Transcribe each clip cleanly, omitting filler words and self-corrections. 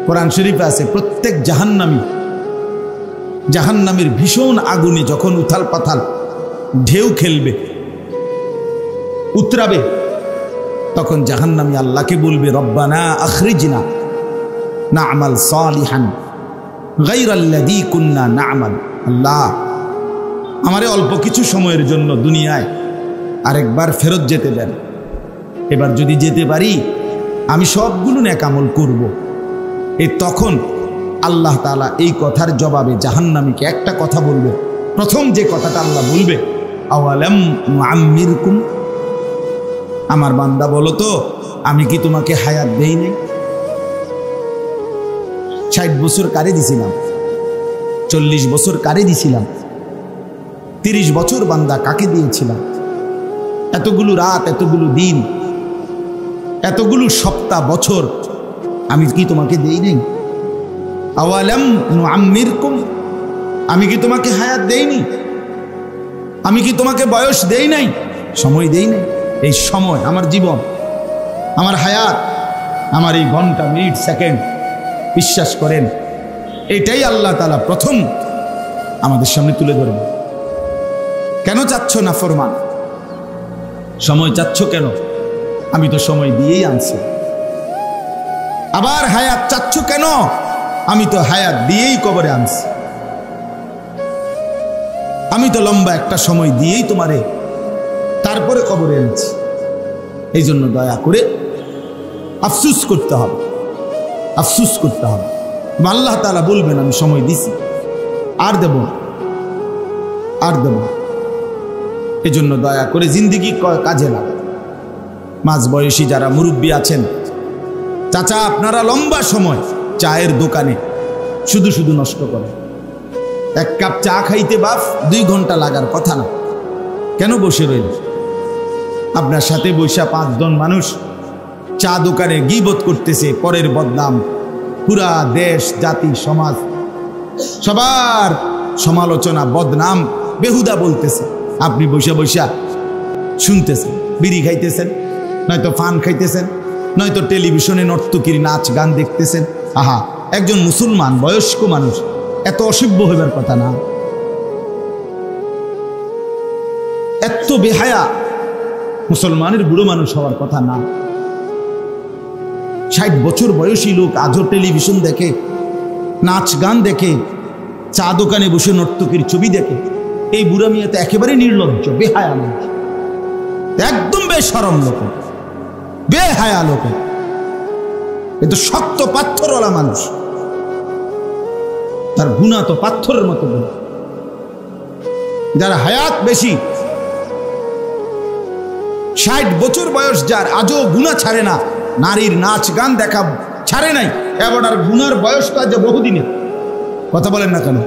কোরআন শরীফে আছে প্রত্যেক জাহান্নামীর ভীষণ আগুনে যখন উথাল পাথাল ঢেউ খেলবে, উতরাবে, তখন জাহান্নামী আল্লাহকে বলবে, রব্বানা আখরিজনা না'মাল সালিহান গায়রাল্লাযী কুন্না না'মাল। আল্লাহ, আমারে অল্প কিছু সময়ের জন্য দুনিয়ায় আরেকবার ফেরত যেতে দেন। এবার যদি যেতে পারি আমি সবগুলো নেক আমল করব। তখন আল্লাহ তাআলা এই কথার জবাবে জাহান্নামীকে একটা কথা বলবে। প্রথম যে কথাটা আল্লাহ বলবে, আওয়ালাম নুআম্মিরকুম, আমার বান্দা বলো তো আমি কি তোমাকে হায়াত দেই নাই? 60 বছর কারে দিছিলাম, 40 বছর কারে দিছিলাম, 30 বছর বান্দা কাকে দিয়েছিলাম? এতগুলো রাত, এতগুলো দিন, এতগুলো সপ্তাহ, বছর আমি কি তোমাকে দেই নাই? আওয়ালাম নুআম্মিরকুম, আমি কি তোমাকে হায়াত দেইনি? আমি কি তোমাকে বয়স দেই নাই, সময় দেই নাই? এই সময়, আমার জীবন, আমার হায়াত, আমার এই ঘন্টা, মিনিট, সেকেন্ড, বিশ্বাস করেন এটাই আল্লাহ তাআলা প্রথম আমাদের সামনে তুলে ধরবে। কেন চাচ্ছ না ফরমান? সময় চাচ্ছ কেন? আমি তো সময় দিয়েই আনছি। আবার হায়াত চাচ্ছ কেন? আমি তো হায়াত দিয়েই কবরে আনছি। আমি তো লম্বা একটা সময় দিয়েই তোমারে তারপরে কবরে এনেছি। এই জন্য দয়া করে আফসুস করতে হবে, আফসুস করতে হবে। আল্লাহ তাআলা বলবেন আমি সময় দিছি, আর দেব, আর দেব। এই জন্য দয়া করে জিন্দেগি কাজে লাগান। মাঝ বয়সী যারা মুরব্বী আছেন, চাচা আপনারা লম্বা সময় চায়ের দোকানে শুধু শুধু নষ্ট করেন। এক কাপ চা খাইতে বাপ 2 ঘন্টা লাগার কথা না, কেন বসে রইল? আপনার সাথে বৈশা 5 জন মানুষ চা দোকানে গীবত করতেছে, পরের বদনাম, পুরা দেশ, জাতি, সমাজ সবার সমালোচনা, বদনাম, বেহুদা বলতেছে। আপনি বৈশা বৈশা শুনতেছেন, বিড়ি খাইতেছেন, নয়তো পান খাইতেছেন, নয়তো টেলিভিশনে নর্তকীর নাচ গান দেখতেছেন। আহা, একজন মুসলমান বয়স্ক মানুষ এত অসভ্য হইবার কথা না, এত বেহায়া মুসলমানের বুড়ো মানুষ হওয়ার কথা না। 60 বছর বয়সী লোক আজও টেলিভিশন দেখে, নাচ গান দেখে, চা দোকানে বসে নর্তকীর ছবি দেখে। এই বুড়া মিয়া তো একেবারে নির্লজ্জ, বেহায়া মানুষ, একদম বেশরম লোক, বেহায়া লোক। এ তো শক্ত পাথরওয়ালা মানুষ, তার গুনাহ তো পাথরের মতো। যার হায়াত বেশি, 60 বছর বয়স যার, আজও গুনাহ ছাড়ে না, নারীর নাচ গান দেখা ছাড়ে নাই। এবার গুনার বয়স তো আজ বহুদিনের। কথা বলেন না কেন?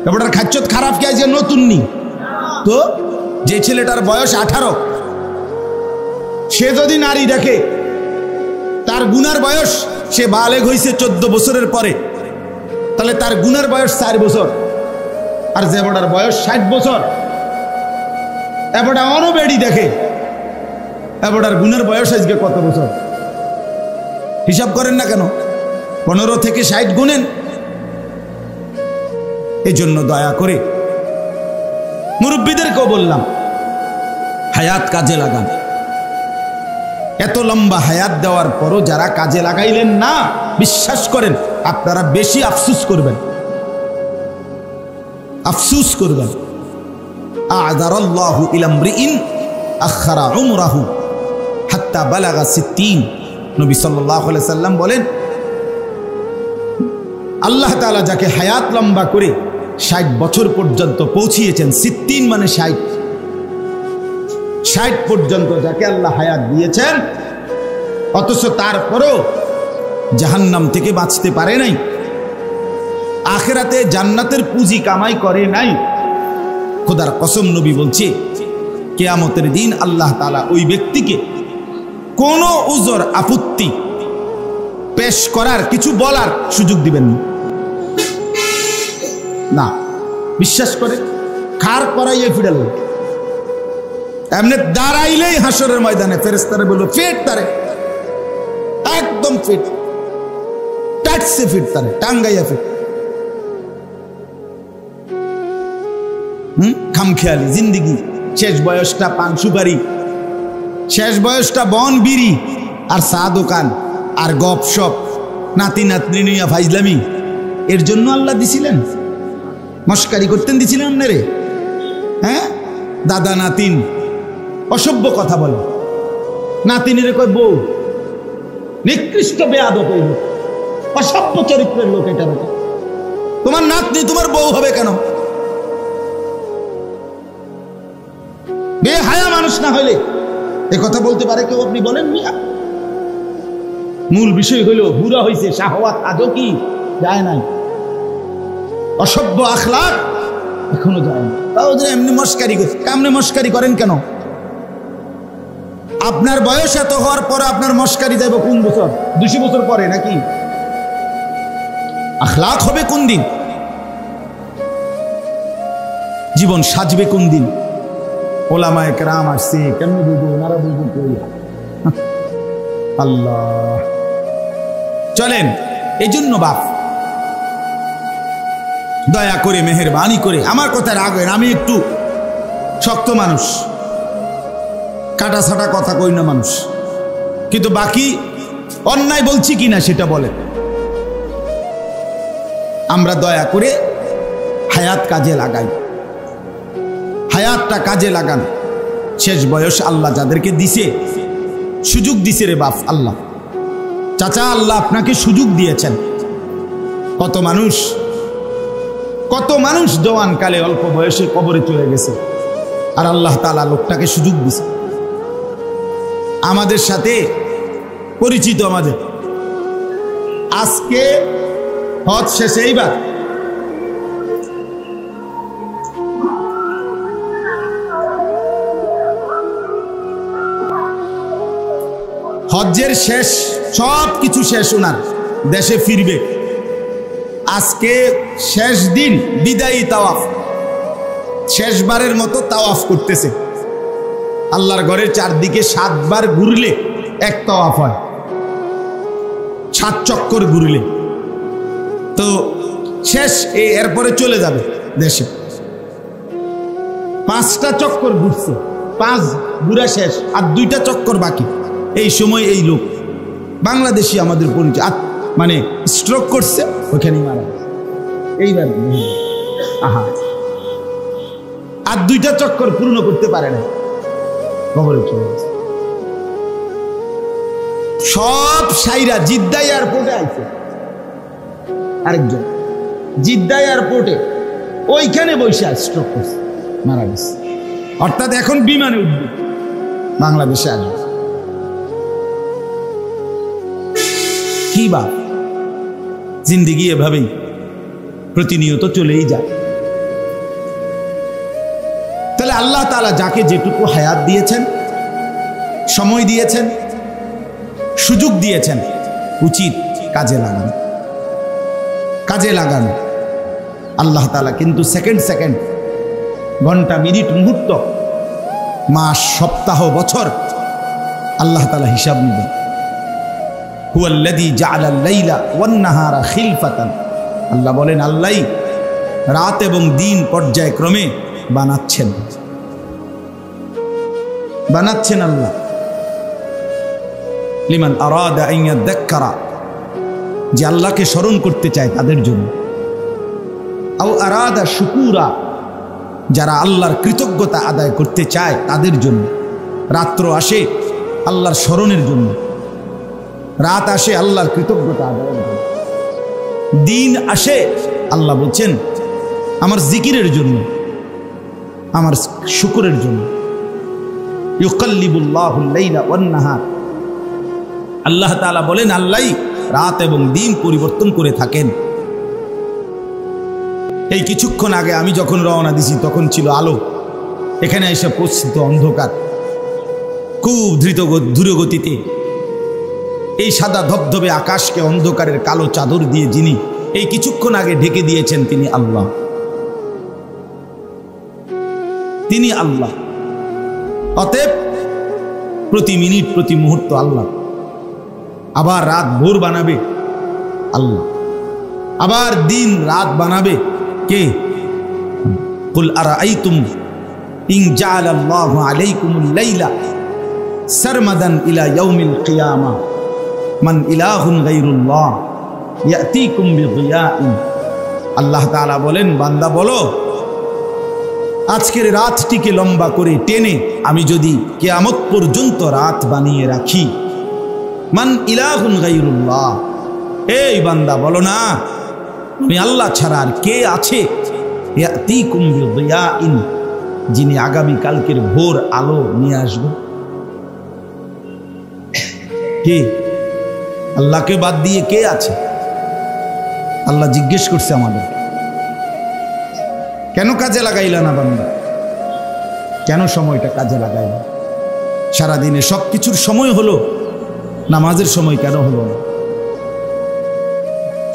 এবার খাচ্চত খারাপ কে আজ নতুন নি তো? যে ছেলেটার বয়স 18, সে যদি নারী দেখে, তার গুনার বয়স, সে বালেগ হয়েছে 14 বছরের পরে, তাহলে তার গুনার বয়স 4 বছর। আর যে বড়ার বয়স 60 বছর, এবারটা অনও বেড়ি দেখে, এবারটার গুনার বয়স আজকে কত বছর? হিসাব করেন না কেন? 15 থেকে 60 গুনেন। এই জন্য দয়া করে মুরব্বীদেরকেও বললাম, হায়াত কাজে লাগান। এত লম্বা হায়াত দেওয়ার পরও যারা কাজে লাগাইলেন না, বিশ্বাস করেন আপনারা বেশি আফসুস করবেন, আফসুস করবেন। আ'যারাল্লাহু ইলা ইমরিইন আখারা উমরাহু হাত্তা বালাগা 60। নবী সাল্লাল্লাহু আলাইহি সাল্লাম বলেন, আল্লাহ তাআলা যাকে হায়াত লম্বা করে 60 বছর পর্যন্ত পৌঁছিয়েছেন, 60 মানে 60 পর্যন্ত যাকে আল্লাহ হায়াত দিয়েছেন, অথচ তারপরও জাহান্নাম থেকে বাঁচতে পারে নাই, আখিরাতে জান্নাতের পুঁজি কামাই করে নাই, খোদার কসম নবী বলছে কিয়ামতের দিন আল্লাহ তাআলা ওই ব্যক্তিকে কোনো উযর, আপত্তি পেশ করার, কিছু বলার সুযোগ দিবেন না। বিশ্বাস করে খার করাইয়ে ফিরাল, এমনি দাঁড়াইলেই হাসরের ময়দানে ফেরেশতারা বলল ফিট, তারে একদম ফিট, প্যাটসে ফিরতারে টাঙ্গাইয়া ফির খামখেয়ালি জিন্দিগি, শেষ বয়সটা পান সুপারি, শেষ বয়সটা বন বিড়ি আর চা দোকান আর গপ সপ, নাতি নাতনি নিয়া ফাইজলামি। এর জন্য আল্লাহ দিছিলেন, মস্কারি করতেন দিছিলেন না রে? হ্যাঁ, দাদা নাতিন অসভ্য কথা বলে, নাতিনের কয় বউ, নিকৃষ্ট বেয়াদব, অসভ্য চরিত্রের লোক এটা। তোমার নাতনি তোমার বউ হবে কেন? বেহায়া মানুষ না হইলে এ কথা বলতে পারে কেউ? আপনি বলেন মিয়া। মূল বিষয় হইল বুড়া হইছে, শাহওয়াত আজও কি যায় নাই, অসভ্য আখলাক এখনো যায় না। তাও এমনি মস্কারি কামনে মস্কারি করেন কেন? আপনার বয়স এত হওয়ার পরে আপনার মস্কারি যাইব কোন বছর? 200 বছর পরে নাকি? আখলাক হবে কোন দিন? জীবন সাজবে কোন দিন? ওলামায়ে কেরাম আসছে, কেমনি বুঝবো? ওনারা বুঝবো কই? আল্লাহ। চলেন, এই জন্য বাপ দয়া করে মেহেরবানি করে, আমার কথা রাখবেন, আমি একটু শক্ত মানুষ, কাটা ছাটা কথা কই না মানুষ, কিন্তু বাকি অন্যায় বলছি কিনা সেটা বলেন। আমরা দয়া করে হায়াত কাজে লাগাই, হায়াতটা কাজে লাগান। শেষ বয়স আল্লাহ যাদেরকে দিছে, সুযোগ দিছে রে বাপ আল্লাহ। চাচা, আল্লাহ আপনাকে সুযোগ দিয়েছেন। কত মানুষ জওয়ান কালে অল্প বয়সে কবরে চলে গেছে, আর আল্লাহ তাআলা লোকটাকে সুযোগ দিছে। আমাদের সাথে পরিচিত, আমাদের আজকে হজ শেষে এইবার হজ্জের শেষ, সব কিছু শেষ, ওনার দেশে ফিরবে। আজকে শেষ দিন, বিদায়ী তাওয়াফ, শেষবারের মতো তাওয়াফ করতেছে। আল্লাহর ঘরের চারদিকে 7 বার ঘুরলে এক তাওয়াফ হয়, 7 চক্কর ঘুরলে। তো শেষ, এরপরে চলে যাবে দেশে। 5টা চক্কর ঘুরছে, 5 ঘুরা শেষ, আর 2টা চক্কর বাকি। এই সময় এই লোক বাংলাদেশি, আমাদের পরিচয়, মানে স্ট্রোক করছে, ওখানেই মারা গেছে। এইবার আহা, আর 2টা চক্কর পূর্ণ করতে পারে না, কবরে চলে গেছে। সব সাইরা জিদ্দা এয়ারপোর্টে আইছে, আরেকজন জিদ্দা এয়ারপোর্টে ওইখানে বসে স্ট্রোক করছে, মারা গেছে। অর্থাৎ এখন বিমানে উঠবে, বাংলাদেশে আসবে। কি বা জিন্দেগি এভাবেই প্রতিনিয়ত চলেই যায়। তাহলে আল্লাহ তাআলা যাকে যেটুকু হায়াত দিয়েছেন, সময় দিয়েছেন, সুযোগ দিয়েছেন, উচিত কাজে লাগান, কাজে লাগান। আল্লাহ তাআলা কিন্তু সেকেন্ড, ঘন্টা, মিনিট, মুহূর্ত, মাস, সপ্তাহ, বছর আল্লাহ তাআলা হিসাব নেবেন। হুয়াল্লাযী জাআলাল লাইলা ওয়ান নাহারা খিলফাতান, আল্লাহ বলেন, আল্লাহই রাত এবং দিন পর্যায়ক্রমে বানাচ্ছেন আল্লাহ। লিমান আরাদা আন ইয়াযাক্কারা, যে আল্লাহকে স্মরণ করতে চায় তাদের জন্য। আও আরাদা শুকুরা, যারা আল্লাহর কৃতজ্ঞতা আদায় করতে চায় তাদের জন্য। রাত্র আসে আল্লাহর স্মরণের জন্য, রাত আসে আল্লাহর কৃতজ্ঞতা আদায়ের জন্য, দিন আসে আল্লাহ বলছেন আমার জিকিরের জন্য, আমার শুকরের জন্য। ইউকাল্লিবুল্লাহুল লাইলা ওয়ান নাহার, আল্লাহ তাআলা বলেন আল্লাহই রাত এবং দিন পরিবর্তন করে থাকেন। এই কিছুক্ষণ আগে আমি যখন রওনা দিছি তখন ছিল আলো, এখানে এসে পৌঁছিত অন্ধকার, খুব দ্রুতগতিতে। এই সাদা ধবধবে আকাশকে অন্ধকারের কালো চাদর দিয়ে যিনি এই কিছুক্ষণ আগে ঢেকে দিয়েছেন, তিনি আল্লাহ, তিনি আল্লাহ। অতএব প্রতি মিনিট, প্রতি মুহূর্ত আল্লাহ। আবার রাত ভোর বানাবে আল্লাহ। আবার দিন রাত বানাবে কে? কুল আরাআইতুম ইন জাআলাল্লাহু আলাইকুমুল লাইলা সারমাদান ইলা ইয়াউমিল কিয়ামা মান ইলাহুন গায়রুল্লাহ ইয়াতিকুম বিদিয়াইন। আল্লাহ তাআলা বলেন, বান্দা বলো, আজকের রাতটিকে লম্বা করে টেনে আমি যদি কিয়ামত পর্যন্ত রাত বানিয়ে রাখি, মান ইলাহুন গায়রুল্লাহ, এই বান্দা বলো না আমি আল্লাহ ছাড়া আর কে আছে? ইয়াতিকুম বিদিয়াইন, যিনি আগামী কালকের ভোর আলো নিয়ে আসবে। কে? আল্লাহকে বাদ দিয়ে কে আছে? আল্লাহ জিজ্ঞেস করছে আমাদের, কেন কাজে লাগাইলা না বান্দা? কেন সময়টা কাজে লাগাইলা? সারাদিনে সবকিছুর সময় হলো, নামাজের সময় কেন হলো না?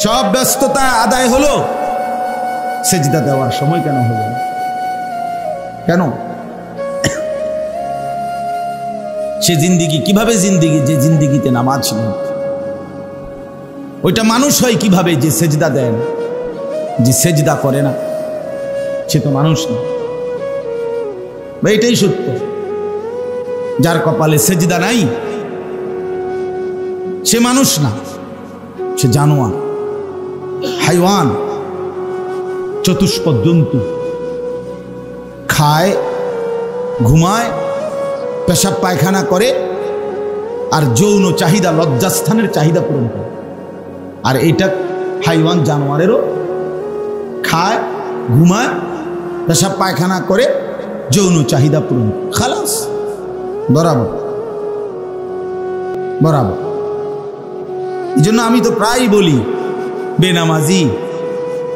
সব ব্যস্ততা আদায় হলো, সেজদা দেওয়ার সময় কেন হলো না? কেন? সে জিন্দিগি কিভাবে জিন্দিগি যে জিন্দিগিতে নামাজ নেই? ওইটা মানুষ হয় কিভাবে যে সেজদা দেয় না, যে সেজদা করে না? সে তো মানুষ না। এটাই সত্য, যার কপালে সেজদা নাই সে মানুষ না, সে জানোয়ার, হাইওয়ান, চতুষ্পদ জন্তু। খায়, ঘুমায়, পেশাব পায়খানা করে, আর যৌন চাহিদা, লজ্জাস্থানের চাহিদা পূরণ করে। আর এটা হাইওয়ান, জানোয়ারেরও খায়, ঘুমায়, পেশাব পায়খানা করে, যৌন চাহিদা পূরণ, খালাস, বরাবর বরাবর। এই জন্য আমি তো প্রায় বলি, বেনামাজি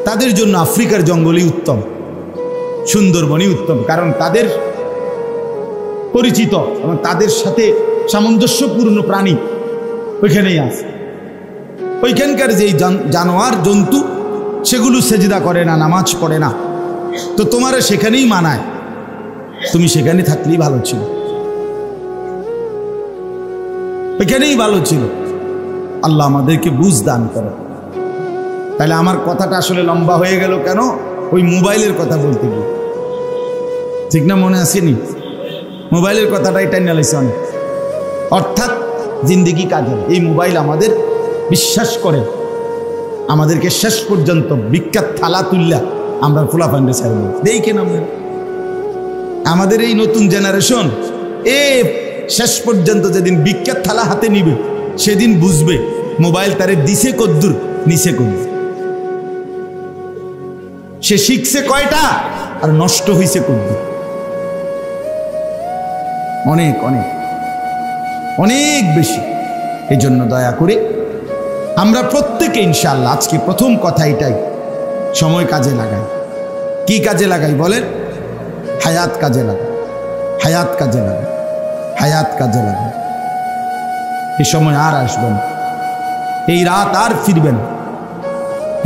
তাদের জন্য আফ্রিকার জঙ্গলই উত্তম, সুন্দরবনই উত্তম। কারণ তাদের পরিচিত এবং তাদের সাথে সামঞ্জস্যপূর্ণ প্রাণী ওইখানেই আছে। ওইখানকার যেই জানোয়ার জন্তু সেগুলো সেজদা করে না, নামাজ পড়ে না, তো তোমারে সেখানেই মানায়, তুমি সেখানে থাকলেই ভালো ছিল, ওইখানেই ভালো ছিল। আল্লাহ আমাদেরকে বুঝ দান করে। তাহলে আমার কথাটা আসলে লম্বা হয়ে গেল কেন? ওই মোবাইলের কথা বলতে গিয়ে, ঠিক না? মনে আসেনি? মোবাইলের কথাটাই টাইনা লাইছে অনেক। অর্থাৎ জিন্দিগি কাজে এই মোবাইল আমাদের বিশ্বাস করে, আমাদেরকে শেষ পর্যন্ত বিখ্যাত থালা তুল্লা আমরা ফুলা ফান্ডে ছাড়ব। দেখেন আমাদের এই নতুন জেনারেশন শেষ পর্যন্ত যেদিন বিখ্যাত থালা হাতে নিবে সেদিন বুঝবে মোবাইল তারে দিছে কদ্দুর, নিচে কদ্দুর, সে শিখছে কয়টা আর নষ্ট হয়েছে কদ্দুর। অনেক অনেক অনেক বেশি। এই জন্য দয়া করে আমরা প্রত্যেকে ইনশাআল্লাহ আজকে প্রথম কথা এটাই, সময় কাজে লাগাই। কি কাজে লাগাই বলেন? হায়াত কাজে লাগাই, হায়াত কাজে লাগাই, হায়াত কাজে লাগাই। এই সময় আর আসবেন, এই রাত আর ফিরবেন।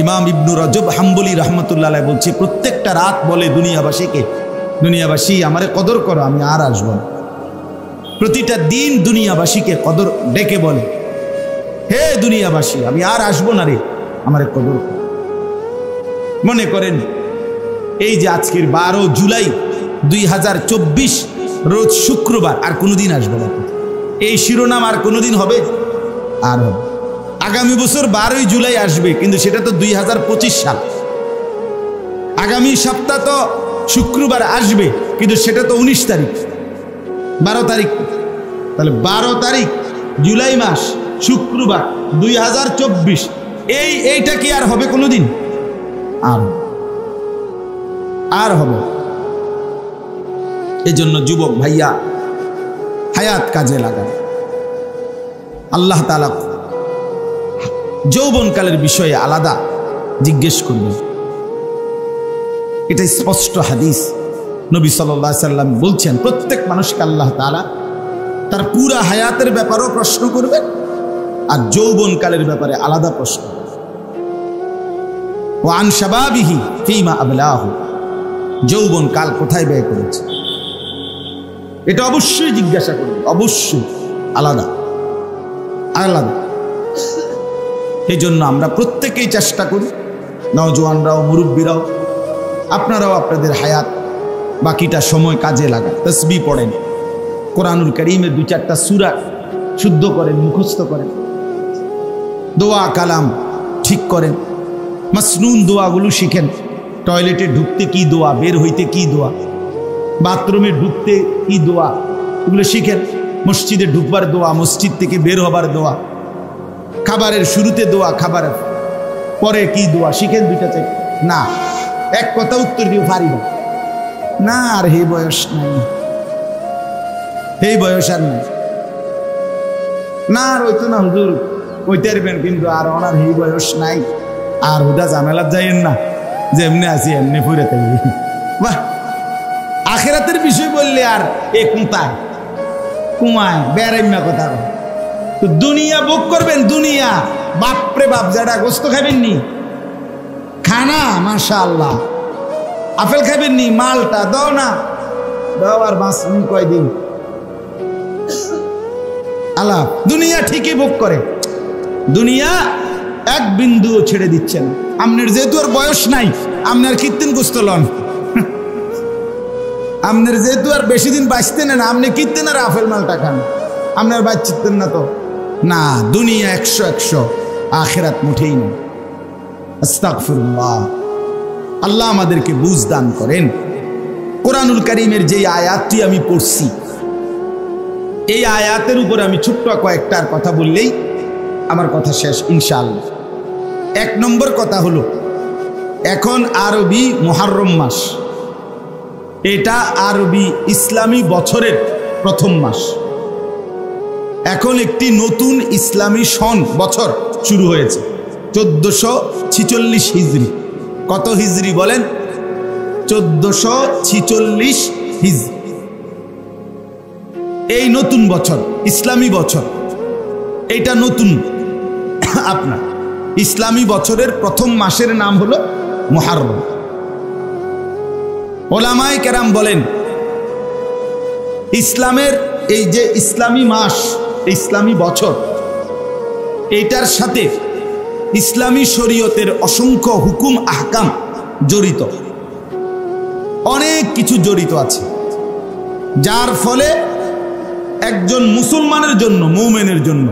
ইমাম ইবনু রজব হাম্বলি রহমতুল্লাহ বলছে, প্রত্যেকটা রাত বলে দুনিয়াবাসীকে, দুনিয়াবাসী আমারে কদর করো, আমি আর আসব না। প্রতিটা দিন দুনিয়াবাসীকে কদর ডেকে বলে, হে দুনিয়াবাসী আমি আর আসবো না রে, আমারে কদর করো। মনে করেন এই যে আজকের 12 জুলাই 2024 রোজ শুক্রবার, আর কোনোদিন আসবে না। এই শিরোনাম আর কোনোদিন হবে? আর হবে। আগামী বছর 12ই জুলাই আসবে, কিন্তু সেটা তো 2025 সাল। আগামী সপ্তাহ তো শুক্রবার আসবে, কিন্তু সেটা তো 19 তারিখ, 12 তারিখ। তাহলে 12 তারিখ জুলাই মাস শুক্রবার 2024, এইটা কি আর হবে কোনোদিন? আর হবে। এই জন্য যুবক ভাইয়া হায়াত কাজে লাগান। আল্লাহ তাআলা যৌবনকালের বিষয়ে আলাদা জিজ্ঞেস করবেন, এটা স্পষ্ট হাদিস। নবী সাল্লাল্লাহু আলাইহি সাল্লাম বলছেন, প্রত্যেক মানুষকে আল্লাহ তাআলা তার পুরা হায়াতের ব্যাপারেও প্রশ্ন করবেন, আর যৌবনকালের ব্যাপারে আলাদা প্রশ্ন। ওয়া আন শাবাবিহি ফীমা আবলাহু, যৌবনকাল কোথায় ব্যয় করেছে, এটা অবশ্যই জিজ্ঞাসা করবে, অবশ্যই আলাদা আলাদা। এই জন্য আমরা প্রত্যেকেই চেষ্টা করি নওজোয়ানরাও, মুরব্বীরাও, আপনারাও আপনাদের হায়াত বাকিটা সময় কাজে লাগান, তসবিহ পড়েন, কোরআনুল কারীমের 2-4টা সূরা শুদ্ধ করেন, মুখস্থ করেন, দোয়া কালাম ঠিক করেন, মাসনুন দোয়াগুলো শিখেন। টয়লেটে ঢুকতে কি দোয়া, বের হইতে কি দোয়া, বাথরুমে ঢুকতে কি দোয়া, এগুলো শিখেন। মসজিদে ঢুকবার দোয়া, মসজিদ থেকে বের হবার দোয়া, খাবারের শুরুতে দোয়া, খাবারের পরে কি দোয়া শিখেন। 2টা না, এক কথা উত্তর দিয়ে পারি না, আর হে বয়স নাই, এই বয়স আর নাই, না আর হইতো না হুজুর, কইতে পারবেন কিন্তু আর ওনার এই বয়স নাই, আর হুদা ঝামেলা যাইয়েন না, যে এমনি আছি এমনি ফুরে থাকবি। বাহ, আখেরাতের বিষয় বললে আর এ কুঁতায় কুমায় বেড়াইমা কথা। তো দুনিয়া ভোগ করবেন, দুনিয়া বাপরে বাপ, যারা গোস্ত খাবেন নি, খানা মাশাআল্লাহ, আপেল খাবেন নি, মালটা দাও না, দাও আর বাঁচবেন কয়দিন। আল্লাহ দুনিয়া ঠিকই ভোগ করে, দুনিয়া এক বিন্দুও ছেড়ে দিচ্ছেন। আপনার যেহেতু আর বয়স নাই, আপনার কীর্তন গোস্ত লন, আপনার যেহেতু আর বেশি দিন বাঁচতেন না, আপনি কীর্তন আর আপেল মালটা খান, আপনার বাঁচতেন না তো। না, দুনিয়া 100, আখিরাত মুঠেই না। আস্তাগফিরুল্লাহ। আল্লাহ আমাদেরকে বুঝ দান করেন। কোরআনুল কারীমের যে আয়াতটি আমি পড়ছি, এই আয়াতের উপর আমি ছোট্ট কয়েকটার কথা বললেই আমার কথা শেষ ইনশাআল্লাহ। 1 নম্বর কথা হলো, এখন আরবি মুহররম মাস, এটা আরবি ইসলামী বছরের প্রথম মাস। এখন একটি নতুন ইসলামী সন বছর শুরু হয়েছে, 1446 হিজরি। কত হিজরি বলেন? 1446 হিজরি। এই নতুন বছর, ইসলামী বছর, এইটা নতুন। আপনার ইসলামী বছরের প্রথম মাসের নাম হলো মুহররম। ওলামায়ে কেরাম বলেন, ইসলামের এই যে ইসলামী মাস, ইসলামী বছর, এইটার সাথে ইসলামী শরীয়তের অসংখ্য হুকুম আহকাম জড়িত, অনেক কিছু জড়িত আছে, যার ফলে একজন মুসলমানের জন্য, মুমিনের জন্য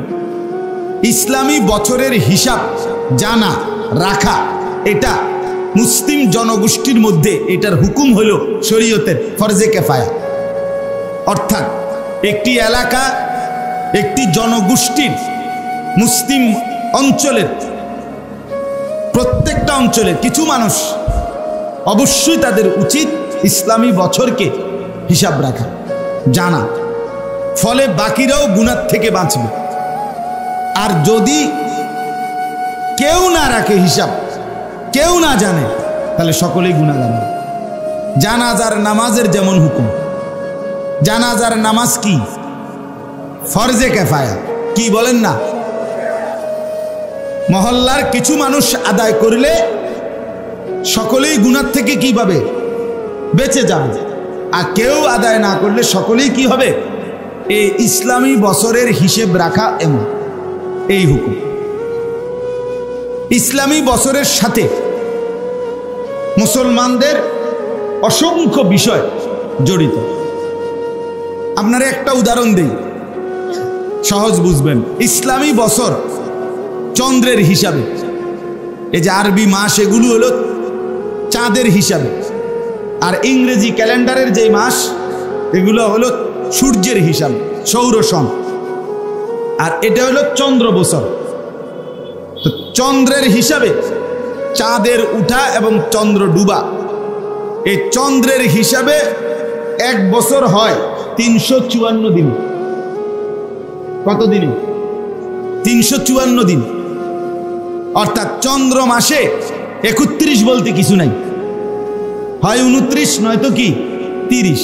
ইসলামী বছরের হিসাব জানা রাখা, এটা মুসলিম জনগোষ্ঠীর মধ্যে এটার হুকুম হলো শরীয়তের ফরজে কিফায়া। অর্থাৎ একটি এলাকা, একটি জনগোষ্ঠীর, মুসলিম অঞ্চলের প্রত্যেকটা অঞ্চলের কিছু মানুষ অবশ্যই তাদের উচিত ইসলামী বছরকে হিসাব রাখা, জানা, ফলে বাকিরাও গুনাহ থেকে বাঁচবে। আর যদি কেউ না রাখে হিসাব, কেউ না জানে, তাহলে সকলেই গুনাহগার। জানাজার নামাজের যেমন হুকুম, জানাজার নামাজ কি? ফরজে কিফায়া। কি বলেন না? মহল্লার কিছু মানুষ আদায় করলে সকলেই গুনাহ থেকে কি পাবে? বেঁচে যাবে। আর কেউ আদায় না করলে সকলেই কি হবে? এই ইসলামী বছরের হিসেব রাখা এমন, এই হুকুম। ইসলামী বছরের সাথে মুসলমানদের অসংখ্য বিষয় জড়িত। আপনারা একটা উদাহরণ দেই, সহজ বুঝবেন। ইসলামী বছর চন্দ্রের হিসাবে, এই যে আরবি মাস এগুলো হলো চাঁদের হিসাবে, আর ইংরেজি ক্যালেন্ডারের যে মাস এগুলো হলো সূর্যের হিসাবে, সৌর সন। আর এটা হলো চন্দ্র বছর। তো চন্দ্রের হিসাবে চাঁদের উঠা এবং চন্দ্র ডুবা, এই চন্দ্রের হিসাবে এক বছর হয় 354 দিন। কত দিন? 354 দিন। অর্থাৎ চন্দ্র মাসে 31 বলতে কিছু নাই, হয় 29 নয়তো কি 30।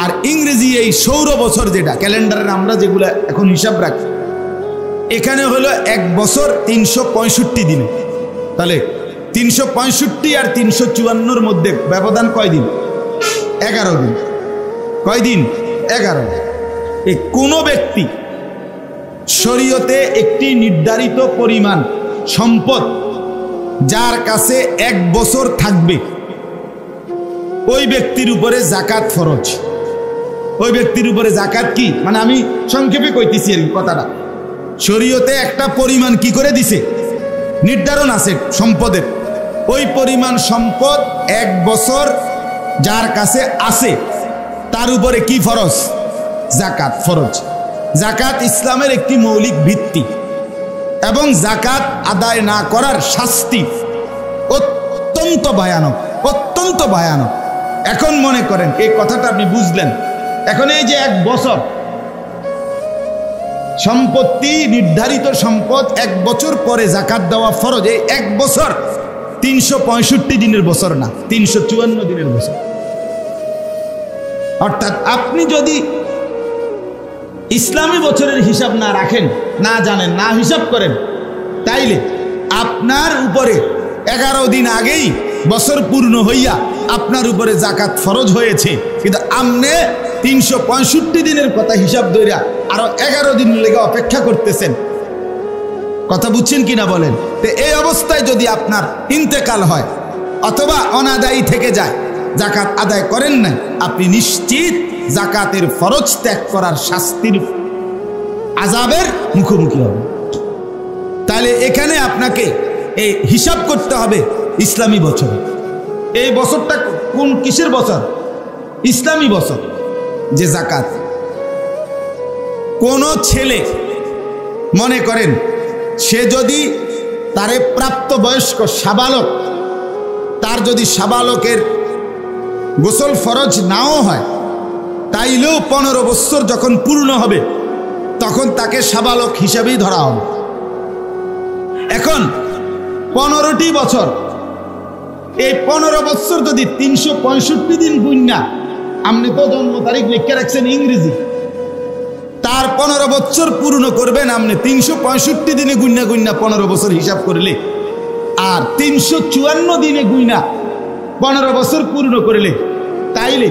আর ইংরেজি এই সৌর বছর, যেটা ক্যালেন্ডারের আমরা যেগুলো এখন হিসাব রাখি, এখানে হলো এক বছর 365 দিনে। তাহলে 365 আর 354 মধ্যে ব্যবধান কয় দিন? 11 দিন। কয় দিন? 11। এই কোনো ব্যক্তি শরীয়তে একটি নির্ধারিত পরিমাণ সম্পদ যার কাছে 1 বছর থাকবে ওই ব্যক্তির উপরে যাকাত ফরজ। ওই ব্যক্তির উপরে যাকাত কি মানে আমি সংক্ষেপে কইতেছি আর কথাটা। শরীয়তে একটা পরিমাণ কি করে দিছে, নির্ধারণ আছে সম্পদের। ওই পরিমাণ সম্পদ 1 বছর যার কাছে আছে তার উপরে কি ফরজ, যাকাত ফরজ। যাকাত ইসলামের একটি মৌলিক ভিত্তি এবং যাকাত আদায় না করার শাস্তি অত্যন্ত ভয়ানক, অত্যন্ত ভয়ানক। এখন মনে করেন এই কথাটা আপনি বুঝলেন। এখন এই যে 1 বছর সম্পত্তি, নির্ধারিত সম্পদ 1 বছর পরে যাকাত দেওয়া ফরজ। এই 1 বছর 365 দিনের বছর না, 354 দিনের বছর। অর্থাৎ আপনি যদি ইসলামী বছরের হিসাব না রাখেন, না জানেন, না হিসাব করেন, তাইলে আপনার উপরে 11 দিন আগেই বছর পূর্ণ হইয়া আপনার উপরে যাকাত ফরজ হয়েছে, কিন্তু আপনি 365 দিনের কথা হিসাব ধইরা আরো 11 দিন লেগে অপেক্ষা করতেছেন। কথা বুঝছেন কিনা বলেন? তো এই অবস্থায় যদি আপনার ইন্তেকাল হয় অথবা অনাদায়ী থেকে যায়, যাকাত আদায় করেন না, আপনি নিশ্চিত যাকাতের ফরজ ত্যাগ করার শাস্তির আযাবের মুখোমুখি হবেন। তাহলে এখানে আপনাকে এই হিসাব করতে হবে ইসলামী বছর। এই বছরটা কোন কিসের বছর? ইসলামী বছর। যে যাকাত কোন ছেলে মনে করেন সে যদি তারে প্রাপ্তবয়স্ক সাবালক, তার যদি সাবালকের গোসল ফরজ নাও হয়, তাইলেও 15 বছর যখন পূর্ণ হবে তখন তাকে সাবালক হিসাবেই ধরা হবে। এখন 15টি বছর, এই 15 বছর যদি 365 দিন গুণনা, আপনি তো জন্ম তারিখ লিখে রাখছেন ইংরেজি, তার 15 বছর পূর্ণ করবেন আপনি 365 দিনে গুণনা গুণনা 15 বছর হিসাব করলে, আর 354 দিনে গুণনা 15 বছর পূর্ণ করলে, তাইলে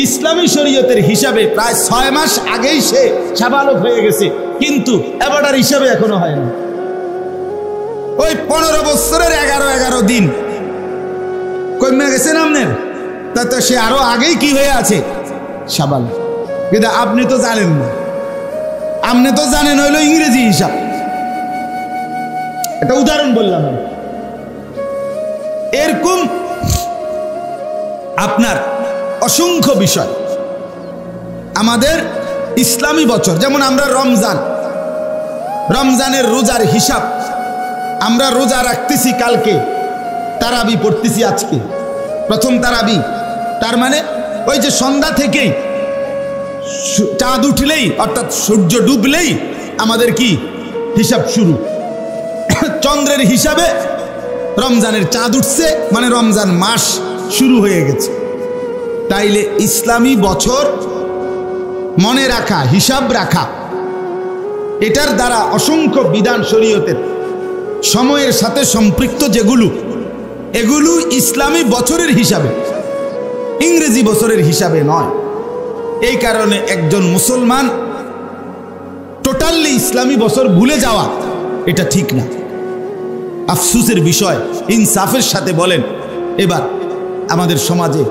ইসলামী শরীয়তের হিসাবে প্রায় 6 মাস আগেই সে সাবালক হয়ে গেছে, কিন্তু এবারটার হিসাবে এখনো হয় না। ওই 15 বছরের 11 দিন কমে গেছে না আপনার, তা তো সে আরো আগেই কি হয়ে আছে, সাবালক। কিন্তু আপনি তো জানেন না, আপনি তো জানেন হইলো ইংরেজি হিসাব। এটা উদাহরণ বললাম। এরকম আপনার অসংখ্য বিষয় আমাদের ইসলামী বছর। যেমন আমরা রমজানের রোজার হিসাব, আমরা রোজা রাখতেছি কালকে, তারাবি পড়তেছি আজকে, প্রথম তারাবি। তার মানে ওই যে সন্ধ্যা থেকেই চাঁদ উঠলেই অর্থাৎ সূর্য ডুবলেই আমাদের কি হিসাব শুরু। চন্দ্রের হিসাবে রমজানের চাঁদ উঠছে মানে রমজান মাস শুরু হয়ে গেছে। তাইলে ইসলামী বছর মনে রাখা, হিসাব রাখা, এটার দ্বারা অসংখ্য বিধান শরীয়তের সময়ের সাথে সম্পৃক্ত যেগুলো, এগুলো ইসলামী বছরের হিসাবে, ইংরেজি বছরের হিসাবে নয়। এই কারণে একজন মুসলমান টোটালি ইসলামী বছর ভুলে যাওয়া এটা ঠিক না। আফসোসের বিষয়, ইনসাফের সাথে বলেন, এবার আমাদের সমাজে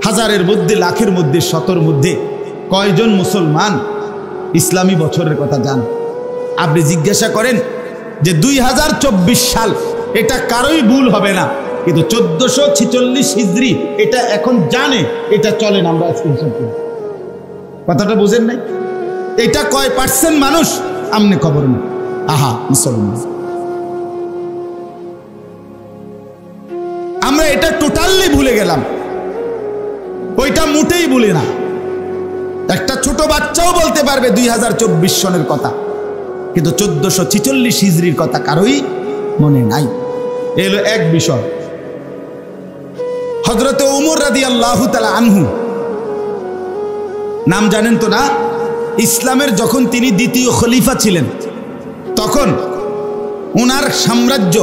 হাজারের মধ্যে, লাখের মধ্যে, শতর মধ্যে কয়জন মুসলমান ইসলামী বছরের কথা জান? আপনি জিজ্ঞাসা করেন যে 2024 সাল, এটা কারোই ভুল হবে না, কিন্তু 1446 হিজরি এটা এখন জানে, এটা চলেন আমরা স্ক্রিনশট করি। কথাটা বুঝেন নাই? এটা কয় % মানুষ আমনে খবর নেই। আহা মুসলমান, আমরা এটা টোটালি ভুলে গেলাম, ওইটা মোটেই ভুলে না। একটা ছোট বাচ্চাও বলতে পারবে 2024 সনের কথা, কিন্তু 1446 হিজরির কথা কারোই মনে নাই। এলো এক বিষয়। হযরতে উমর রাদিয়াল্লাহু তাআলা আনহু, নাম জানেন তো না? ইসলামের যখন তিনি দ্বিতীয় খলিফা ছিলেন, তখন ওনার সাম্রাজ্য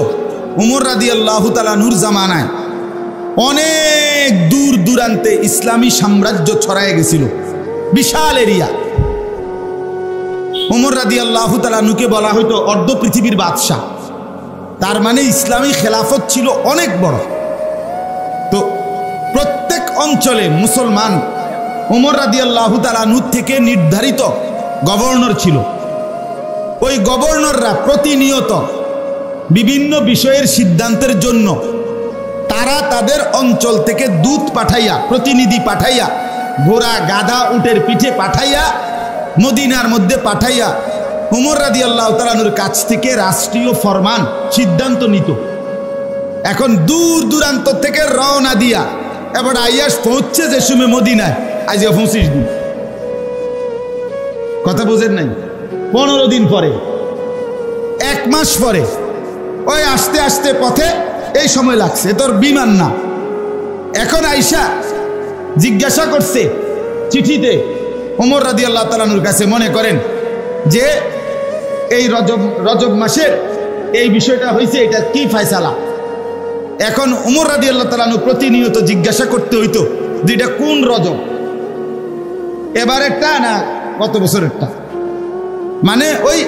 উমর রাদিয়াল্লাহু তাআলা আনহুর জামানায় অনেক দূর দূরান্তে ইসলামী সাম্রাজ্য ছড়ায় গেছিল, বিশাল এরিয়া। উমর রাদিয়াল্লাহু তাআলা আনহুকে বলা হতো অর্ধ পৃথিবীর বাদশাহ। তার মানে ইসলামী খেলাফত ছিল অনেক বড়। তো প্রত্যেক অঞ্চলে মুসলমান ওমর রাদিয়াল্লাহু তাআলা আনহু থেকে নির্ধারিত গভর্নর ছিল। ওই গভর্নররা প্রতিনিয়ত বিভিন্ন বিষয়ের সিদ্ধান্তের জন্য তারা তাদের অঞ্চল থেকে দূত পাঠাইয়া, প্রতিনিধি পাঠাইয়া, ঘোড়া গাধা উটের পিঠে পাঠাইয়া, মদিনার মধ্যে পাঠাইয়া ওমর রাদিয়াল্লাহু তাআলা আনহুর কাছ থেকে রাষ্ট্রীয় ফরমান সিদ্ধান্ত নিত। এখন দূর দূরান্ত থেকে রওনা দিয়া এবার আইয়াস পৌঁছছে যে সময় মদিনায়, আজ 25 দিন, কথা বোঝেন নাই, 15 দিন পরে, 1 মাস পরে, ওই আস্তে আস্তে পথে এই সময় লাগছে, তোর বিমান না। এখন আইসা জিজ্ঞাসা করছে চিঠিতে ওমর রাদিয়াল্লাহু তাআলা আনহুর কাছে, মনে করেন যে এই রজব মাসের এই বিষয়টা হয়েছে, এটা কি ফয়সালা। এখন ওমর রাদিয়াল্লাহু তাআলা আনহু প্রতিনিয়ত জিজ্ঞাসা করতে হইতো যে এটা কোন রজব, এবারেরটা না কত বছরেরটা। মানে ওই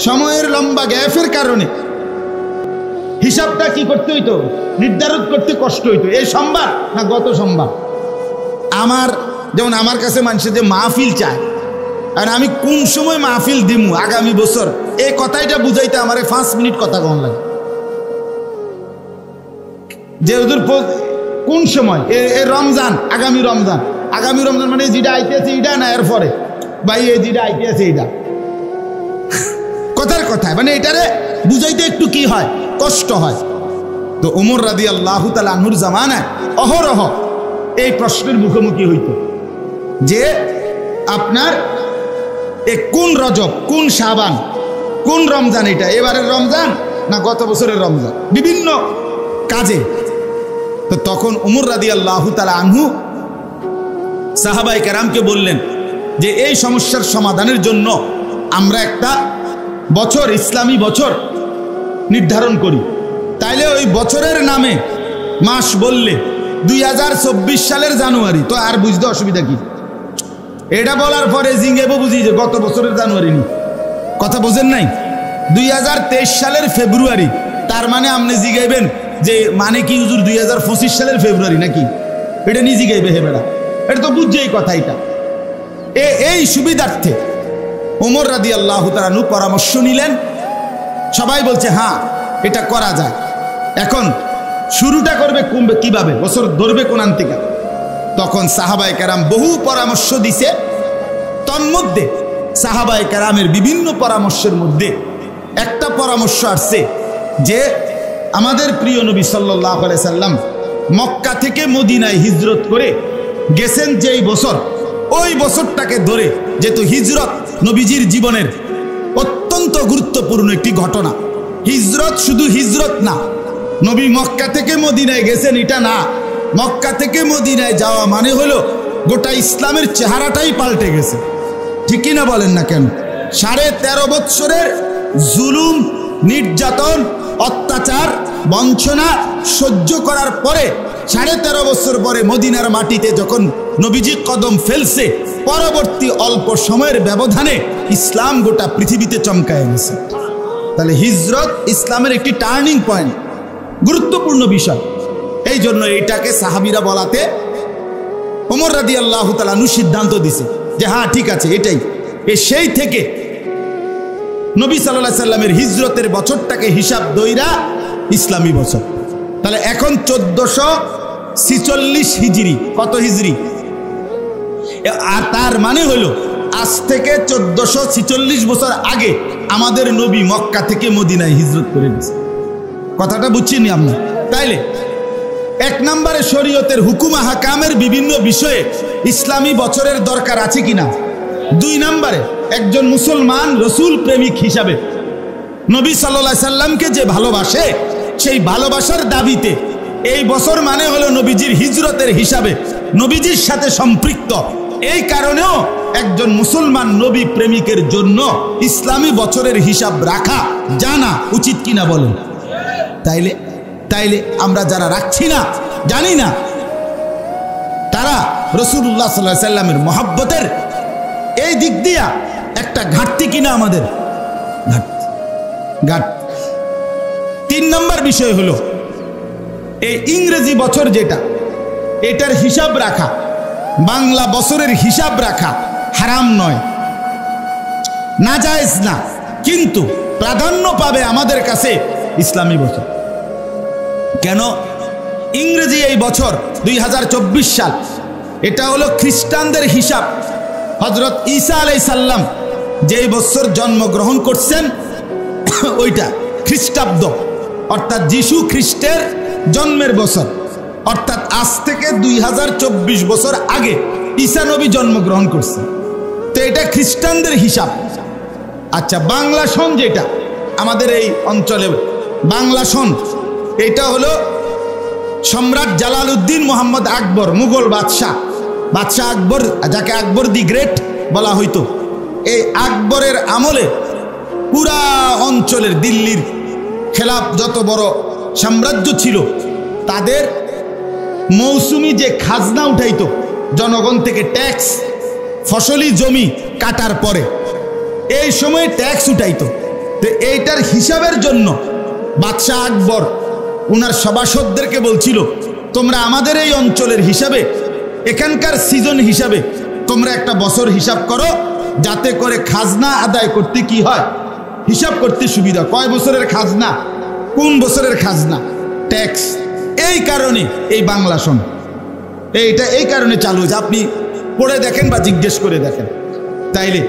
সময়ের লম্বা গ্যাপের কারণে হিসাবটা কি করতে হইতো, নির্ধারণ করতে কষ্ট হইতো, এই সোমবার না গত সোমবার। যেমন আমার কাছে মানুষের যে মাহফিল চায়, আর আমি কোন সময় মাহফিল দিমু আগামী বছর, এই কথাটা বুঝাইতে আমার 5 মিনিট কথা কম লাগে। যে ওদের কোন সময়, এ রমজান, আগামী রমজান মানে যেটা আইতেছে এটা না এর পরে, ভাই এই যেটা আইতেছে এটা, কথার কথায় মানে এটারে বুঝাইতে একটু কি হয়, কষ্ট হয়। তো ওমর রাদিয়াল্লাহু তাআলা আনহুর জামানায় অহরহ এই প্রশ্নের মুখোমুখি হইত যে আপনার কোন রজব, কোন শাবান, কোন রমজান, এটা এবারের রমজান না গত বছরের রমজান, বিভিন্ন কাজে। তো তখন ওমর রাদিয়াল্লাহু তাআলা আনহু সাহাবায়ে কেরামকে বললেন যে এই সমস্যার সমাধানের জন্য আমরা একটা বছর, ইসলামী বছর নির্ধারণ করি। তাইলে ওই বছরের নামে মাস বললে 2024 সালের জানুয়ারি, তো আর বুঝতে অসুবিধা কি? এটা বলার পরে জিঙ্গেবো বুঝি যে গত বছরের জানুয়ারি নি, কথা বোঝেন নাই। 2023 সালের ফেব্রুয়ারি, তার মানে আপনি জিগাইবেন যে মানে কি হুজুর 2025 সালের ফেব্রুয়ারি নাকি, এটা নি জিগাইবে হে বেড়া, এটা তো বুঝছে এই কথা। এটা এই সুবিধার্থে ওমর রাদিয়াল্লাহু তাআলা আনহু পরামর্শ নিলেন। সবাই বলছে হ্যাঁ এটা করা যায়। এখন শুরুটা করবে কিভাবে, বছর ধরবে কোন থেকে? তখন সাহাবায়ে কেরাম বহু পরামর্শ দিছে। তন্মধ্যে সাহাবায়ে কেরামের বিভিন্ন পরামর্শের মধ্যে একটা পরামর্শ আসছে যে আমাদের প্রিয় নবী সাল্লাল্লাহু আলাইহি সাল্লাম মক্কা থেকে মদিনায় হিজরত করে গেছেন যেই বছর, ওই বছরটাকে ধরে, যেহেতু হিজরত নবীজির জীবনের অত্যন্ত গুরুত্বপূর্ণ একটি ঘটনা। হিজরত শুধু হিজরত না, নবী মক্কা থেকে মদিনায় গেছেন এটা না, মক্কা থেকে মদিনায় যাওয়া মানে হলো গোটা ইসলামের চেহারাটাই পাল্টে গেছে, ঠিকই না বলেন না কেন? 13.5 বৎসরের জুলুম, নির্যাতন, অত্যাচার, বঞ্চনা সহ্য করার পরে 13.5 বছর পরে মদিনার মাটিতে যখন নবীজি কদম ফেলছে, পরবর্তী অল্প সময়ের ব্যবধানে ইসলাম গোটা পৃথিবীতে চমকায় গেছে। তাহলে হিজরত ইসলামের একটি টার্নিং পয়েন্ট, গুরুত্বপূর্ণ বিষয়। এই জন্য এইটাকে সাহাবীরা বলাতে ওমর রাদিয়াল্লাহু তাআলা আনহু সিদ্ধান্ত দিছে যে হ্যাঁ ঠিক আছে এটাই। সেই থেকে নবী সাল্লাল্লাহু আলাইহি সাল্লামের হিজরতের বছরটাকে হিসাব দইরা ইসলামী বছর। তাহলে এখন 1446 হিজরি, কত হিজরি? আর তার মানে হলো আজ থেকে 1446 বছর আগে আমাদের নবী মক্কা থেকে মদিনায় হিজরত করে গেছে। কথাটা বুঝছিনি আমরা? তাইলে 1 নম্বরে শরীয়তের হুকুম হাকামের বিভিন্ন বিষয়ে ইসলামী বছরের দরকার আছে কিনা। 2 নম্বরে একজন মুসলমান রসুল প্রেমিক হিসাবে নবী সাল্লাল্লাহু আলাইহি সাল্লামকে যে ভালোবাসে, সেই ভালোবাসার দাবিতে এই বছর মানে হলো নবীজির হিজরতের হিসাবে, নবীজির সাথে সম্পৃক্ত। এই কারণেও একজন মুসলমান নবী প্রেমিকের জন্য ইসলামী বছরের হিসাব রাখা জানা উচিত কিনা বলেন? তাইলে আমরা যারা রাখছি না, জানি না, তারা রাসূলুল্লাহ সাল্লাল্লাহু আলাইহি সাল্লামের মহব্বতের এই দিক দিয়া একটা ঘাটতি কিনা আমাদের? ঘাটতি। তিন নম্বর বিষয় হলো এই ইংরেজি বছর যেটা, এটার হিসাব রাখা, বাংলা বছরের হিসাব রাখা হারাম নয়, নাজায়েজ না, কিন্তু প্রাধান্য পাবে আমাদের কাছে ইসলামী বছর। কেন? ইংরেজি এই বছর 2024 সাল, এটা হলো খ্রিস্টানদের হিসাব। হযরত ঈসা আলাইহিস সালাম যেই বছর জন্মগ্রহণ করছেন ওইটা খ্রিস্টাব্দ, অর্থাৎ যিশু খ্রিস্টের জন্মের বছর, অর্থাৎ আজ থেকে 2024 বছর আগে ঈসা নবী জন্মগ্রহণ করছেন। তো এটা খ্রিস্টানদের হিসাব। আচ্ছা, বাংলা সন যেটা আমাদের এই অঞ্চলে বাংলা সন, এটা হলো সম্রাট জালালউদ্দিন মোহাম্মদ আকবর, মুঘল বাদশাহ আকবর, যাকে আকবর দি গ্রেট বলা হইতো, এই আকবরের আমলে পুরা অঞ্চলের দিল্লির খেলাফ যত বড় সাম্রাজ্য ছিল তাদের মৌসুমি যে খাজনা উঠাইতো জনগণ থেকে, ট্যাক্স, ফসলি জমি কাটার পরে এই সময় ট্যাক্স উঠাইতো। তো এইটার হিসাবের জন্য বাদশাহ আকবর উনার সভাসদদেরকে বলছিল, তোমরা আমাদের এই অঞ্চলের হিসাবে, এখানকার সিজন হিসাবে তোমরা একটা বছর হিসাব করো, যাতে করে খাজনা আদায় করতে কি হয়, হিসাব করতে সুবিধা। কয় বছরের খাজনা, কোন বছরের খাজনা, ট্যাক্স। এই কারণে এই বাংলা সন, এইটা এই কারণে চালু হয়েছে। আপনি পড়ে দেখেন বা জিজ্ঞেস করে দেখেন। তাইলে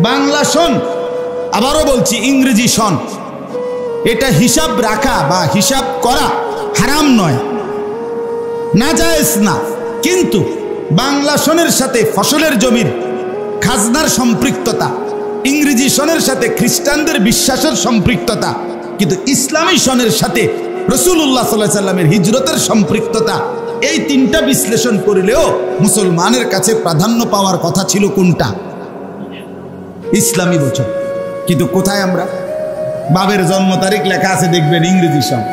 বাংলা সন, আবারও বলছি ইংরেজি সন, এটা হিসাব রাখা বা হিসাব করা হারাম নয়, নাজায়েজ না, কিন্তু বাংলা সনের সাথে ফসলের জমির খাজনার সম্পৃক্ততা, ইংরেজি সনের সাথে খ্রিস্টানদের বিশ্বাসের সম্পৃক্ততা, কিন্তু ইসলামী সনের সাথে রাসূলুল্লাহ সাল্লাল্লাহু আলাইহি ওয়াসাল্লামের হিজরতের সম্পৃক্ততা, এই তিনটা বিশ্লেষণ করলেও মুসলমানের কাছে প্রাধান্য পাওয়ার কথা ছিল কোনটা? ইসলামী বছর। কিন্তু কোথায় আমরা? বাবের জন্ম তারিখ লেখা আছে দেখবেন ইংরেজি সন,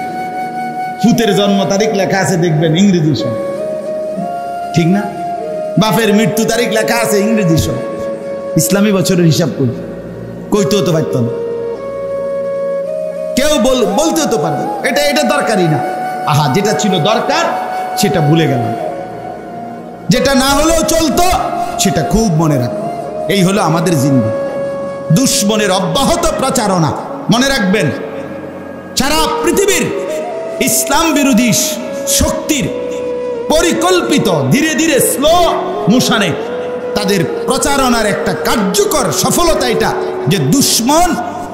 ফুতের জন্ম তারিখ লেখা আছে দেখবেন ইংরেজি সন, ঠিক না? বাপের মৃত্যু তারিখ লেখা আছে ইংরেজি সন। ইসলামী বছরের হিসাব করি, কইতেও তো পারত না, কেউ বলতেও তো পারবে এটা দরকারই না। আহা, যেটা ছিল দরকার সেটা ভুলে গেলাম, যেটা না হলেও চলতো সেটা খুব মনে রাখবো। এই হলো আমাদের জিন্দেগি। দুশ্মনের অব্যাহত প্রচারণা, মনে রাখবেন, সারা পৃথিবীর ইসলাম বিরোধী শক্তির পরিকল্পিত ধীরে ধীরে স্লো মোশনে তাদের প্রচারণার একটা কার্যকর সফলতা এটা যে দুশ্মন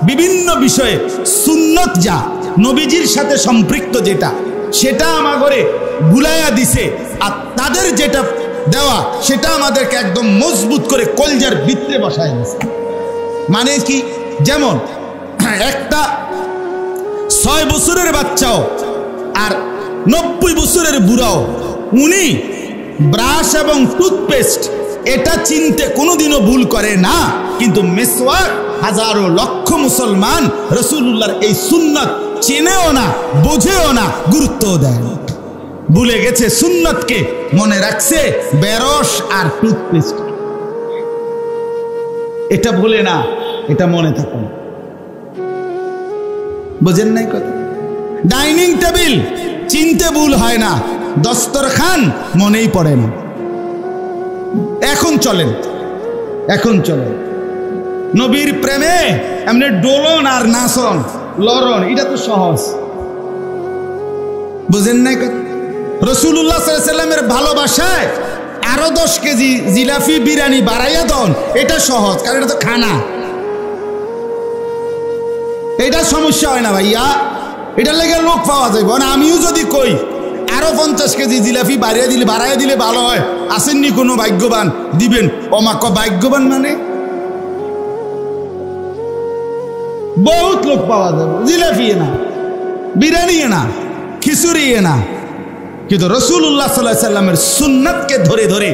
বিভিন্ন বিষয়ে সুন্নত, যা নবীজির সাথে সম্পৃক্ত যেটা, সেটা আমাগরে গুলাইয়া দিছে, আর তাদের যেটা দেওয়া সেটা আমাদেরকে একদম মজবুত করে কলজার ভিতরে বসায় দিছে। মানে কি? যেমন একটা 6 বছরের বাচ্চাও আর 90 বছরের বুড়াও, উনি ব্রাশ এবং টুথপেস্ট এটা চিনতে কোনোদিনও ভুল করে না, কিন্তু মেসওয়াক হাজারো লক্ষ মুসলমান রাসূলুল্লাহর এই সুন্নাত চেনেও না, বোঝেও না, গুরুত্বও দেয় না, ভুলে গেছে। সুন্নাতকে মনে রাখছে ব্রাশ আর টুথপেস্ট, এটা ভুলে না, এটা মনে থাকে না। বোঝেন নাই কথা? ডাইনিং টেবিল চিনতে ভুল হয় না, দস্তরখান মনেই পড়ে না। এখন চলেন নবীর প্রেমে এমনি ডোলন আর নাচন লরণ, এটা তো সহজ। বুঝেন নাই কথা? রাসূলুল্লাহ সাল্লাল্লাহু আলাইহি ওয়াসাল্লামের ভালোবাসায় আরো 10 কেজি জিলাপি বিরিয়ানি বাড়াইয়া দন, এটা সহজ, কারণ এটা তো খানা, এটা সমস্যা হয় না ভাইয়া, এটার লেগে লোক পাওয়া যাবে না। আমিও যদি কই আরো 50 কেজি জিলাপি বাড়াইয়া দিলে ভালো হয়, আসেননি কোনো ভাগ্যবান দিবেন? অমাক ভাগ্যবান মানে বহুত লোক পাওয়া যাবে, জিলাপি না, বিরিয়ানি না, খিচুড়ি না, কিন্তু রাসূলুল্লাহ সাল্লাল্লাহু আলাইহি ওয়াসাল্লামের সুন্নাতকে ধরে ধরে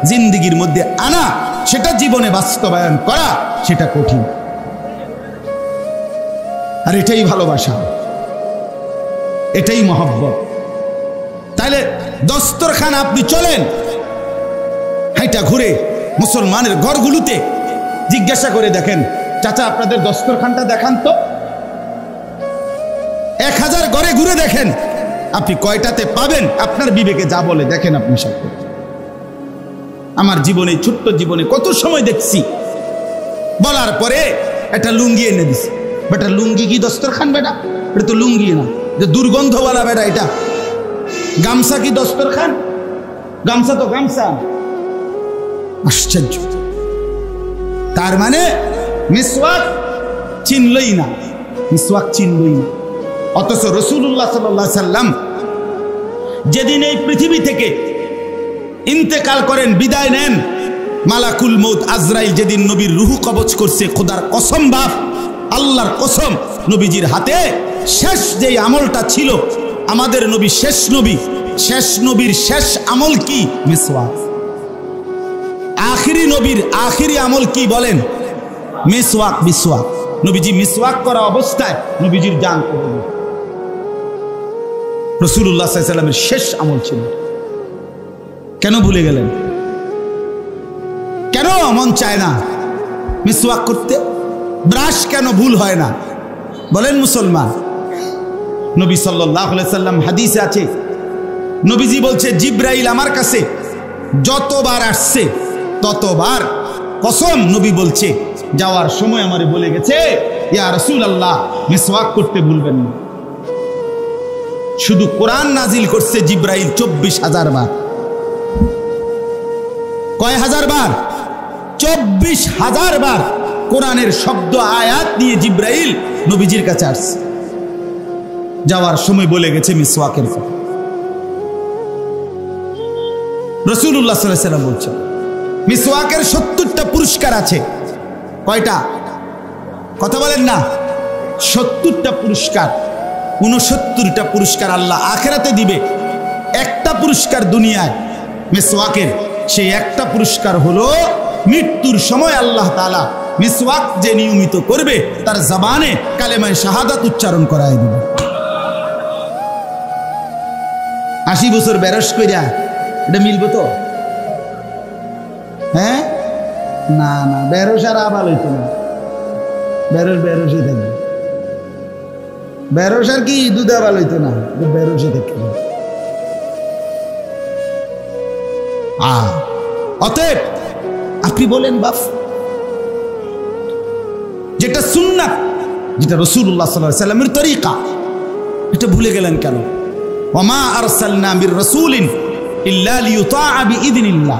জিন্দেগির মধ্যে আনা, সেটা জীবনে বাস্তবায়ন করা, সেটা কঠিন। আর এটাই ভালোবাসা, এটাই মহব্বত। তাইলে দস্তরখান আপনি চলেন, হাইটা ঘুরে মুসলমানের ঘরগুলোতে জিজ্ঞাসা করে দেখেন, চাচা আপনাদের দস্তরখানটা দেখান তো। 1000 ঘরে ঘুরে দেখেন আপনি কয়টাতে পাবেন আপনার বিবেকে যা বলে দেখেন আপনি সব। আমার জীবনে, ছোট্ট জীবনে কত সময় দেখছি বলার পরে একটা লুঙ্গি এনে দিছে। বেটা লুঙ্গি কি দস্তরখান? বেটা এটা তো লুঙ্গি না, যে দুর্গন্ধওয়ালা বেটা। এটা গামছা কি দস্তরখান? গামছা তো গামছা। আশ্চর্য। তার মানে মিসওয়াক চিনলই না, মিসওয়াক চিনলই না। অথচ রাসূলুল্লাহ সাল্লাল্লাহু আলাইহি সাল্লাম যেদিন এই পৃথিবী থেকে ইন্তেকাল করেন, বিদায় নেন, মালাকুল মউত আজরাইল যেদিন নবীর রূহ কবজ করছে, খোদার কসম বাপ, আল্লাহর কসম, নবীজির হাতে শেষ যেই আমলটা ছিল, আমাদের নবী শেষ নবী, শেষ নবীর শেষ আমল কি? মিসওয়াক। আখিরি নবীর আখিরি আমল কি বলেন? মিসওয়াক। মিসওয়াক। নবীজি মিসওয়াক করা অবস্থায় নবীজির জান চলে গেল। রাসূলুল্লাহ সাল্লাল্লাহু আলাইহি ওয়াসাল্লামের শেষ আমল ছিল। কেন ভুলে গেলেন? কেন মন চায় না মিসওয়াক করতে? ব্রাশ কেন ভুল হয় না বলেন মুসলমান? নবী সাল্লাল্লাহু আলাইহি ওয়াসাল্লাম হাদিসে আছে, নবীজি বলছে জিবরাইল আমার কাছে যতবার আসছে ততবার কসম নবী বলছে যাওয়ার সময় আমারে বলে গেছে, ইয়া রাসূলুল্লাহ মিসওয়াক করতে ভুলবেন না। শুধু কোরআন নাজিল করছে জিবরাইল 24,000 বার। কয় হাজার বার? 24,000 বার কোরআনের শব্দ আয়াত নিয়ে জিবরাইল নবীজির কাছে আসছে। যাওয়ার সময় বলে গেছে মিসওয়াকের কথা। রাসূলুল্লাহ সাল্লাল্লাহু আলাইহি ওয়াসাল্লাম বলছেন মিসওয়াকের 70টা পুরস্কার আছে। কয়টা? কথা বলেন না। 70টা পুরস্কার। 69টা পুরস্কার আল্লাহ আখিরাতে দিবে। একটা পুরস্কার দুনিয়ায় মিসওয়াকের, সেই একটা পুরস্কার হলো মৃত্যুর সময় আল্লাহ তাআলা মিসওয়াক যে নিয়মিত করবে তার জবানে কালেমায়ে শাহাদাত উচ্চারণ করায় দিবে। 80 বছর বেরস কইরা এটা মিলবে তো? হ্যাঁ, না না, বেরস আর আবাল হইতো না। বেরস বেরসই থাকবে। বেরস আর কি দুধ আবাল হইতো না, বেরসই থাকবে। অতএব আপনি বলেন বাপ, যেটা সুন্নাত, যেটা রাসূলুল্লাহ সাল্লাল্লাহু আলাইহি ওয়াসাল্লামের তরিকা, এটা ভুলে গেলেন কেন? ওয়ামা আরসালনা মির রাসূলিন ইল্লা লিইউতাআ বিইذনিল্লাহ।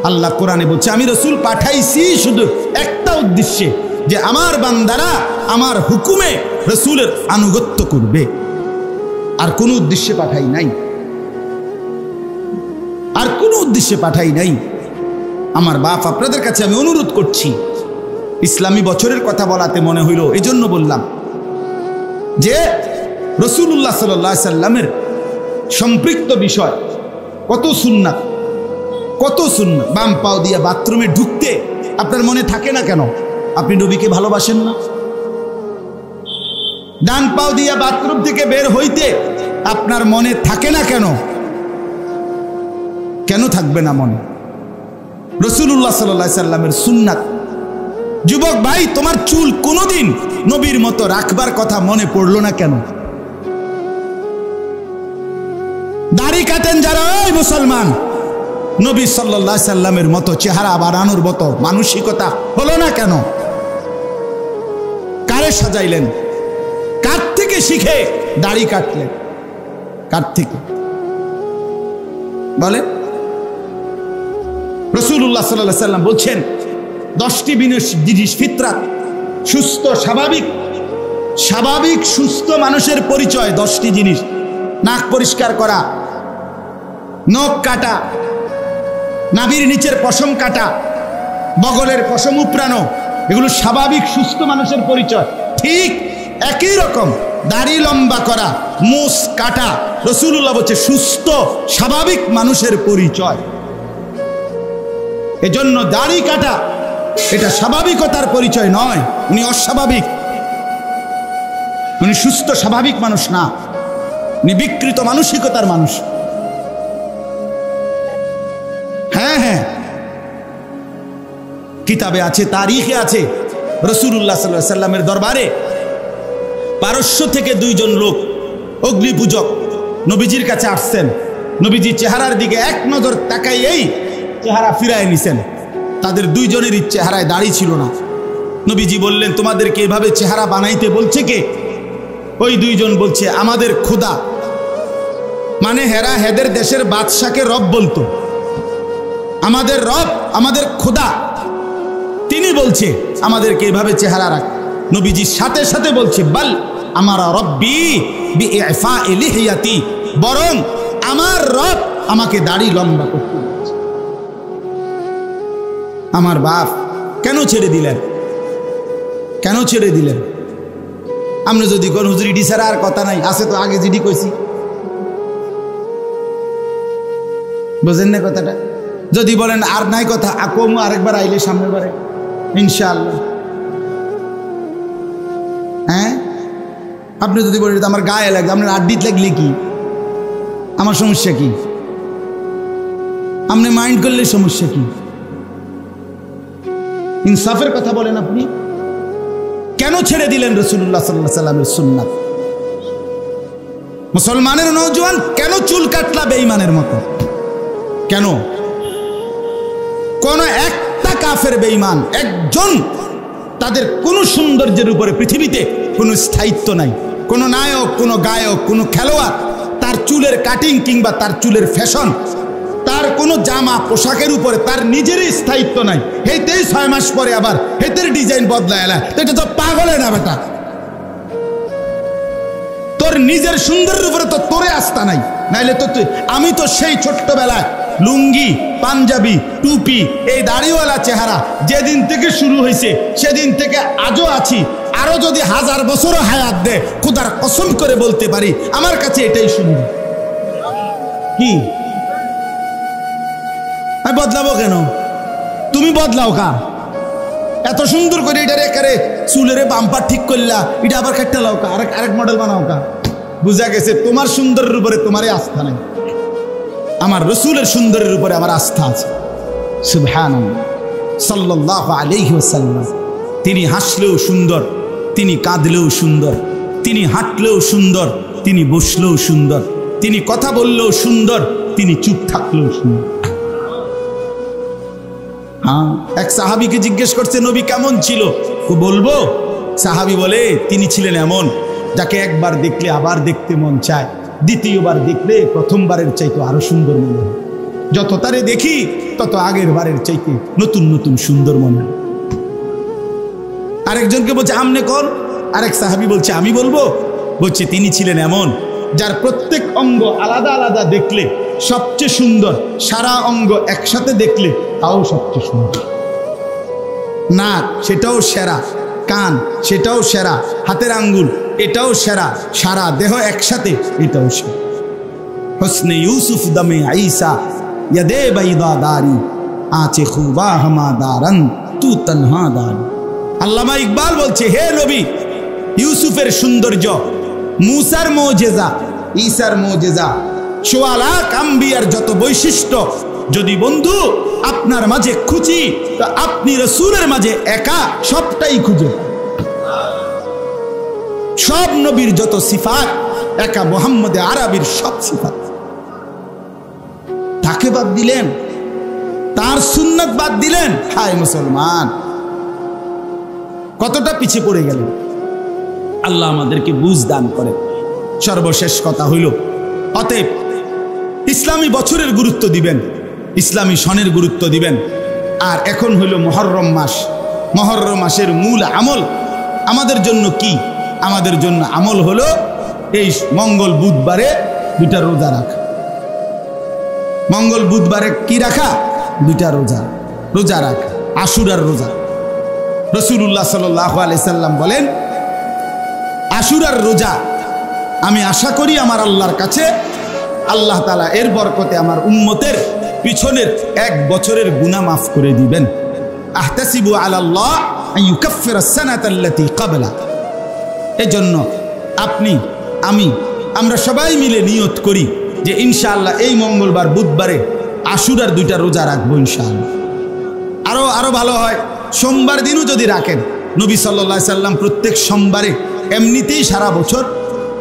আল্লাহ কোরআনে বলছে আমি রাসূল পাঠাইছি শুধু একটা উদ্দেশ্যে, যে আমার বান্দারা আমার হুকুমে রাসূলের আনুগত্য করবে। আর কোনো উদ্দেশ্যে পাঠাই নাই, আর কোনো উদ্দেশ্যে পাঠাই নাই। আমার বাপ, আপনাদের কাছে আমি অনুরোধ করছি, ইসলামী বছরের কথা বলাতে মনে হইল, এই জন্য বললাম যে রাসূলুল্লাহ সাল্লাল্লাহু আলাইহি সাল্লামের সম্পৃক্ত বিষয় কত সুন্নাত, কত সুন্নাত। বাম পাও দিয়া বাথরুমে ঢুকতে আপনার মনে থাকে না কেন? আপনি নবীকে ভালোবাসেন না? ডান পাও দিয়া বাথরুম থেকে বের হইতে আপনার মনে থাকে না কেন? কেন থাকবে না মনে? রাসূলুল্লাহ সাল্লাল্লাহু আলাইহি সাল্লামের সুন্নাত। যুবক ভাই, তোমার চুল কোনোদিন নবীর মতো রাখবার কথা মনে পড়লো না কেন? দাড়ি কাটেন যারা, ওই মুসলমান, নবী সাল্লাল্লাহু আলাইহি সাল্লামের মতো চেহারা বানানোর মতো মানসিকতা হলো না কেন? কারে সাজাইলেন? কার থেকে শিখে দাড়ি কাটলেন? কার থেকে বলেন? রাসূলুল্লাহ সাল্লাল্লাহু আলাইহি সাল্লাম বলছেন 10টি জিনিস ফিতরাত, সুস্থ স্বাভাবিক স্বাভাবিক সুস্থ মানুষের পরিচয় 10টি জিনিস। নাক পরিষ্কার করা, নখ কাটা, নাভির নিচের পশম কাটা, বগলের পশম উপড়ানো, এগুলো স্বাভাবিক সুস্থ মানুষের পরিচয়। ঠিক একই রকম দাড়ি লম্বা করা, মুছ কাটা, রাসূলুল্লাহ বলছে সুস্থ স্বাভাবিক মানুষের পরিচয়। এজন্য দাড়ি কাটা এটা স্বাভাবিকতার পরিচয় নয়, উনি অস্বাভাবিক, উনি সুস্থ স্বাভাবিক মানুষ না, উনি বিকৃত মানসিকতার মানুষ। হ্যাঁ হ্যাঁ, কিতাবে আছে, তারিখে আছে, রাসূলুল্লাহ সাল্লাল্লাহু আলাইহি সাল্লামের দরবারে পারস্য থেকে 2 জন লোক অগ্নি পূজক নবীজির কাছে আসছেন। নবীজি চেহারার দিকে এক নজর তাকাইয়েই চেহারা ফিরায় নিছেন। তাদের দুইজনেরই চেহারায় দাড়ি ছিল না। নবীজি বললেন, তোমাদেরকে এভাবে চেহারা বানাইতে বলছে কে? ওই দুইজন বলছে, আমাদের খোদা। মানে হেরা হেদের দেশের বাদশাকে রব বলতো। আমাদের রব, আমাদের খোদা, তিনি বলছে আমাদেরকে এভাবে চেহারা রাখ। নবীজির সাথে সাথে বলছে, বাল আমার রব্বি বিইফা'i লিহিয়াতি, বরং আমার রব আমাকে দাড়ি লম্বা করতে বলছে। আমার বাপ কেন ছেড়ে দিলেন? কেন ছেড়ে দিলেন? আমরা যদি কোন হুজুর ইডি ছাড়া আর কথা নাই, আছে তো আগে জিডি কইছি, বুঝেন না কথাটা? যদি বলেন আর নাই কথা, আকম আরেকবার আইলে সামনের বারে ইনশাআল্লাহ। হ্যাঁ, আপনি যদি বলেন আমার গায়ে লাগবে, আপনার আড্ডিত লাগলে কি, আমার সমস্যা কি? আপনি মাইন্ড করলে সমস্যা কি? ইনসাফের কথা বলেন। আপনি কেন ছেড়ে দিলেন রাসূলুল্লাহ সাল্লাল্লাহু আলাইহি ওয়াসাল্লামের সুন্নাত? মুসলমানের নওজোয়ান কেন চুল কাটলা বেঈমানের মতো? কেন? কোন একটা কাফের বেঈমান একজন, তাদের কোনো সৌন্দর্যের উপরে পৃথিবীতে কোনো স্থায়িত্ব নাই। কোনো নায়ক, কোনো গায়ক, কোনো খেলোয়াড়, তার চুলের কাটিং কিংবা তার চুলের ফ্যাশন, তার কোনো জামা পোশাকের উপরে তার নিজেরই স্থায়িত্ব নাই। হেতেই 6 মাস পরে আবার হেতের ডিজাইন বদলায় এলা, তো এটা তো পাগলে না বেটা। তোর নিজের সুন্দরের উপরে তো তোরে আস্থা নাই, নাইলে তো তুই, আমি তো সেই ছোট্টবেলায় লুঙ্গি, পাঞ্জাবি, টুপি, এই দাড়িওয়ালা চেহারা যেদিন থেকে শুরু হয়েছে সেদিন থেকে আজও আছি। আরো যদি 1000 বছরও হায়াত দে, খোদার কসম করে বলতে পারি আমার কাছে এটাই সুন্দর। কি আমি বদলাবো কেন? তুমি বদলাও কা? এত সুন্দর করে এটা রেখে চুলের বাম্পার ঠিক করলা, এটা আবার কাটতে লাও কা, আরেক মডেল বানাও কা? বুঝা গেছে তোমার সুন্দরের উপরে তোমারই আস্থা নেই, আমার রসুলের সুন্দরের উপরে আমার আস্থা আছে। সুবহানাল্লাহ সাল্লাল্লাহু আলাইহি ওয়াসাল্লাম, তিনি হাসলেও সুন্দর, তিনি কাঁদলেও সুন্দর, তিনি হাঁটলেও সুন্দর, তিনি বসলেও সুন্দর, তিনি কথা বললেও সুন্দর, তিনি চুপ থাকলেও সুন্দর। হ্যাঁ, এক সাহাবীকে জিজ্ঞেস করছে নবী কেমন ছিল? ও বলবো? সাহাবী বলে, তিনি ছিলেন এমন যাকে একবার দেখলে আবার দেখতে মন চায়, দ্বিতীয়বার দেখলে প্রথমবারের চাইতে আরো সুন্দর মনে হয়। যত তারে দেখি তত আগের বারের চাইতে নতুন নতুন সুন্দর মনে হয়। আরেকজনকে বলছে আমনে কর, আরেক সাহাবী বলছে আমি বলবো। বলছে তিনি ছিলেন এমন যার প্রত্যেক অঙ্গ আলাদা আলাদা দেখলে সবচেয়ে সুন্দর, সারা অঙ্গ একসাথে দেখলে তাও সবচেয়ে সুন্দর। নাক সেটাও সেরা, কান সেটাও সেরা, হাতের আঙ্গুল এটাও সেরা, সারা দেহ একসাথে এটাও সেরা। হুসনে ইউসুফ দমে আইসা ইয়াদে বাইদা দারি আচে খুবা হামা দারন তু তনহা দারি। আল্লামা ইকবাল বলছে, হে নবী, ইউসুফের সৌন্দর্য, মুসার মুজিজা, ঈসার মুজিজা, সোয়া লাখ আম্বিয়ার যত বৈশিষ্ট্য যদি বন্ধু আপনার মাঝে খুঁজি, তো আপনি রাসূলের মাঝে একা সবটাই খুঁজে। সব নবীর যত সিফাত একা মুহাম্মদে আরবির সব সিফাত। তাকে বাদ দিলেন, তার সুন্নাত বাদ দিলেন। হায় মুসলমান, কতটা পিছিয়ে পড়ে গেলেন। আল্লাহ আমাদেরকে বুঝ দান করে। সর্বশেষ কথা হইল, অতএব ইসলামী বছরের গুরুত্ব দিবেন, ইসলামী সনের গুরুত্ব দিবেন। আর এখন হইল মুহররম মাস। মুহররম মাসের মূল আমল আমাদের জন্য কি? আমাদের জন্য আমল হলো এই মঙ্গল বুধবারে 2টা রোজা রাখা। মঙ্গল বুধবারে কি রাখা? 2টা রোজা রাখা, আশুরার রোজা। রাসূলুল্লাহ সাল্লাল্লাহু আলাইহি সাল্লাম বলেন, আশুরার রোজা আমি আশা করি আমার আল্লাহর কাছে আল্লাহ তাআলা এর বরকতে আমার উম্মতের পিছনের 1 বছরের গুনাহ মাফ করে দিবেন। আহতাসিবু আলাল্লাহ আন ইউকাফিরা আস-সানাতাল্লাতী ক্বাবলা। এজন্য আপনি, আমি, আমরা সবাই মিলে নিয়ত করি যে ইনশাআল্লাহ এই মঙ্গলবার বুধবারে আশুরার 2টা রোজা রাখবো ইনশাআল্লাহ। আরো ভালো হয় সোমবার দিনও যদি রাখেন। নবী সাল্লাল্লাহু আলাইহি সাল্লাম প্রত্যেক সোমবারে এমনিতেই সারা বছর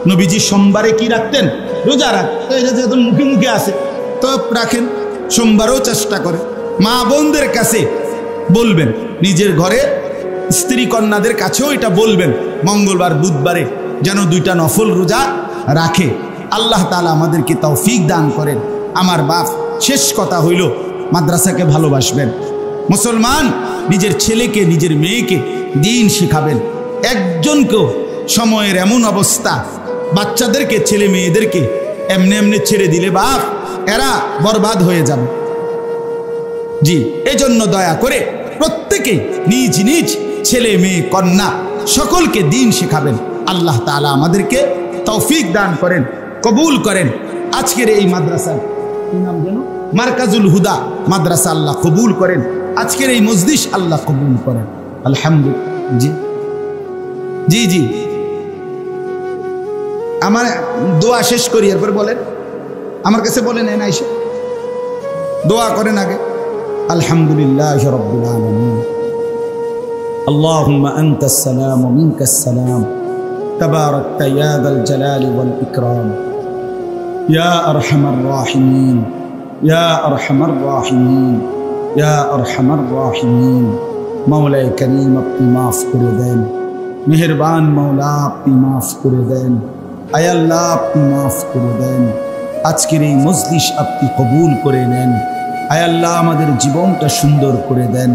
নবীজি সোমবারে কি রাখতেন? রোজা রাখতেন। এটা যেহেতু মুখে মুখে আছে তো রাখেন, সোমবারও চেষ্টা করে। মা বোনদের কাছে বলবেন, নিজের ঘরে স্ত্রী কন্যাদের কাছেও এটা বলবেন, মঙ্গলবার বুধবারে যেন 2টা নফল রোজা রাখে। আল্লাহ তাআলা আমাদেরকে তৌফিক দান করেন। আমার বাপ, শেষ কথা হইল, মাদ্রাসাকে ভালোবাসবেন। মুসলমান নিজের ছেলেকে, নিজের মেয়েকে দিন শেখাবেন। একজনকেও সময়ের এমন অবস্থা, বাচ্চাদেরকে, ছেলে মেয়েদেরকে এমনি এমনি ছেড়ে দিলে বাপ, এরা বরবাদ হয়ে যাবে। জি, এজন্য দয়া করে প্রত্যেকে নিজ নিজ ছেলে মেয়ে কন্যা সকলকে দিন শেখাবেন। আল্লাহ তাআলা আমাদেরকে তৌফিক দান করেন, কবুল করেন। আজকের এই মাদ্রাসা, কি নাম যেন? মারকাজুল হুদা মাদ্রাসা আল্লাহ কবুল করেন। আজকের এই মজলিস আল্লাহ কবুল করেন। আলহামদুলিল্লাহ। জি জি জি, আমার দোয়া শেষ করি, এরপর বলেন, আমার কাছে বলেন, এসে দোয়া করেন আগে। আলহামদুলিল্লাহ রাব্বিল আলামিন। আল্লাহুম্মা আনতাস সালাম ওয়া মিনকাস সালাম, তাবারাকতা ইয়া যাল জালালি ওয়াল ইকরাম, ইয়া আরহামার রাহিমিন, ইয়া আরহামার রাহিমিন, ইয়া আরহামার রাহিমিন। মাওলায়ে কারীম, আপনি মাফ করে দেন। মেহেরবান মাওলা, আপনি মাফ করে দেন। আয় আল্লাহ, আপনি মাফ করে দেন। আজকের এই মজলিস আপনি কবুল করে নেন। আয় আল্লাহ, আমাদের জীবনটা সুন্দর করে দেন।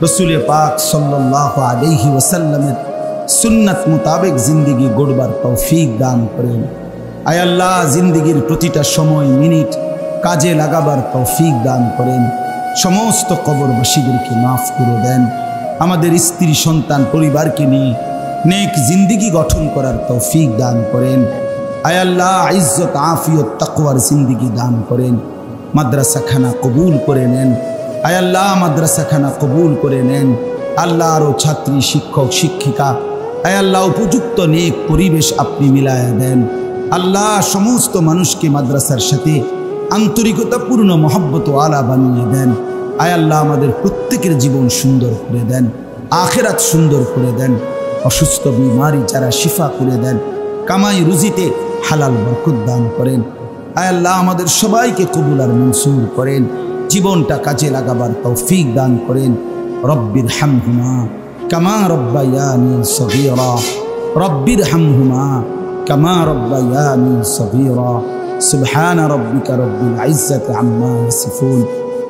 রসুলে পাক সাল্লাল্লাহু আলাইহি ওয়াসাল্লামের সুন্নাত মোতাবেক জিন্দেগি গড়বার তৌফিক দান করেন। আয় আল্লাহ, জিন্দেগির প্রতিটা সময় মিনিট কাজে লাগাবার তৌফিক দান করেন। সমস্ত কবরবাসীদেরকে মাফ করে দেন। আমাদের স্ত্রী সন্তান পরিবারকে নিয়ে নেক জিন্দেগি গঠন করার তৌফিক দান করেন। আয় আল্লাহ, ইজ্জত আফিয়ত তাকওয়ার জিন্দেগি দান করেন। মাদ্রাসাখানা কবুল করে নেন। আয় আল্লাহ, মাদ্রাসাখানা কবুল করে নেন। আল্লাহ, আরও ছাত্রী, শিক্ষক, শিক্ষিকা, আয় আল্লাহ, উপযুক্ত নেক পরিবেশ আপনি মিলায়া দেন। আল্লাহ, সমস্ত মানুষকে মাদ্রাসার সাথে আন্তরিকতাপূর্ণ মহব্বত আলা বানিয়ে দেন। আয় আল্লাহ, আমাদের প্রত্যেকের জীবন সুন্দর করে দেন, আখিরাত সুন্দর করে দেন। অসুস্থ বিমারি যারা শিফা করে দেন। কামাই রুজিতে হালাল বরকত দান করেন। আয় আল্লাহ, আমাদের সবাইকে কবুল আর মনসুর করেন। জীবনটা কাজে লাগাবার তৌফিক দান করেন। রব্বির হামহুমা কামা রব্বায়ানি সগীরা, রব্বির হামহুমা কামা রব্বায়ানি সগীরা। সুবহান রব্বিকা রব্বিল ইজ্জাতি আম্মা ইয়াসিফুন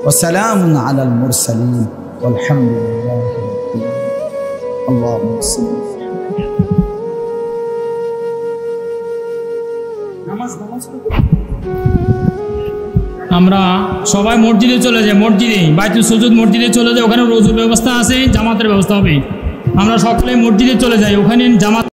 ওয়া সালামুন আলাল মুরসালিন ওয়ালহামদুলিল্লাহি রাব্বিল আলামিন। আল্লাহুম্মা সাল্লি। আমরা সবাই মসজিদে চলে যাই, মসজিদে বাইতুল সুজুদ মসজিদে চলে যাই, ওখানে রোজুর ব্যবস্থা আছে, জামাতের ব্যবস্থা হবে। আমরা সকলে মসজিদে চলে যাই, ওখানে জামাত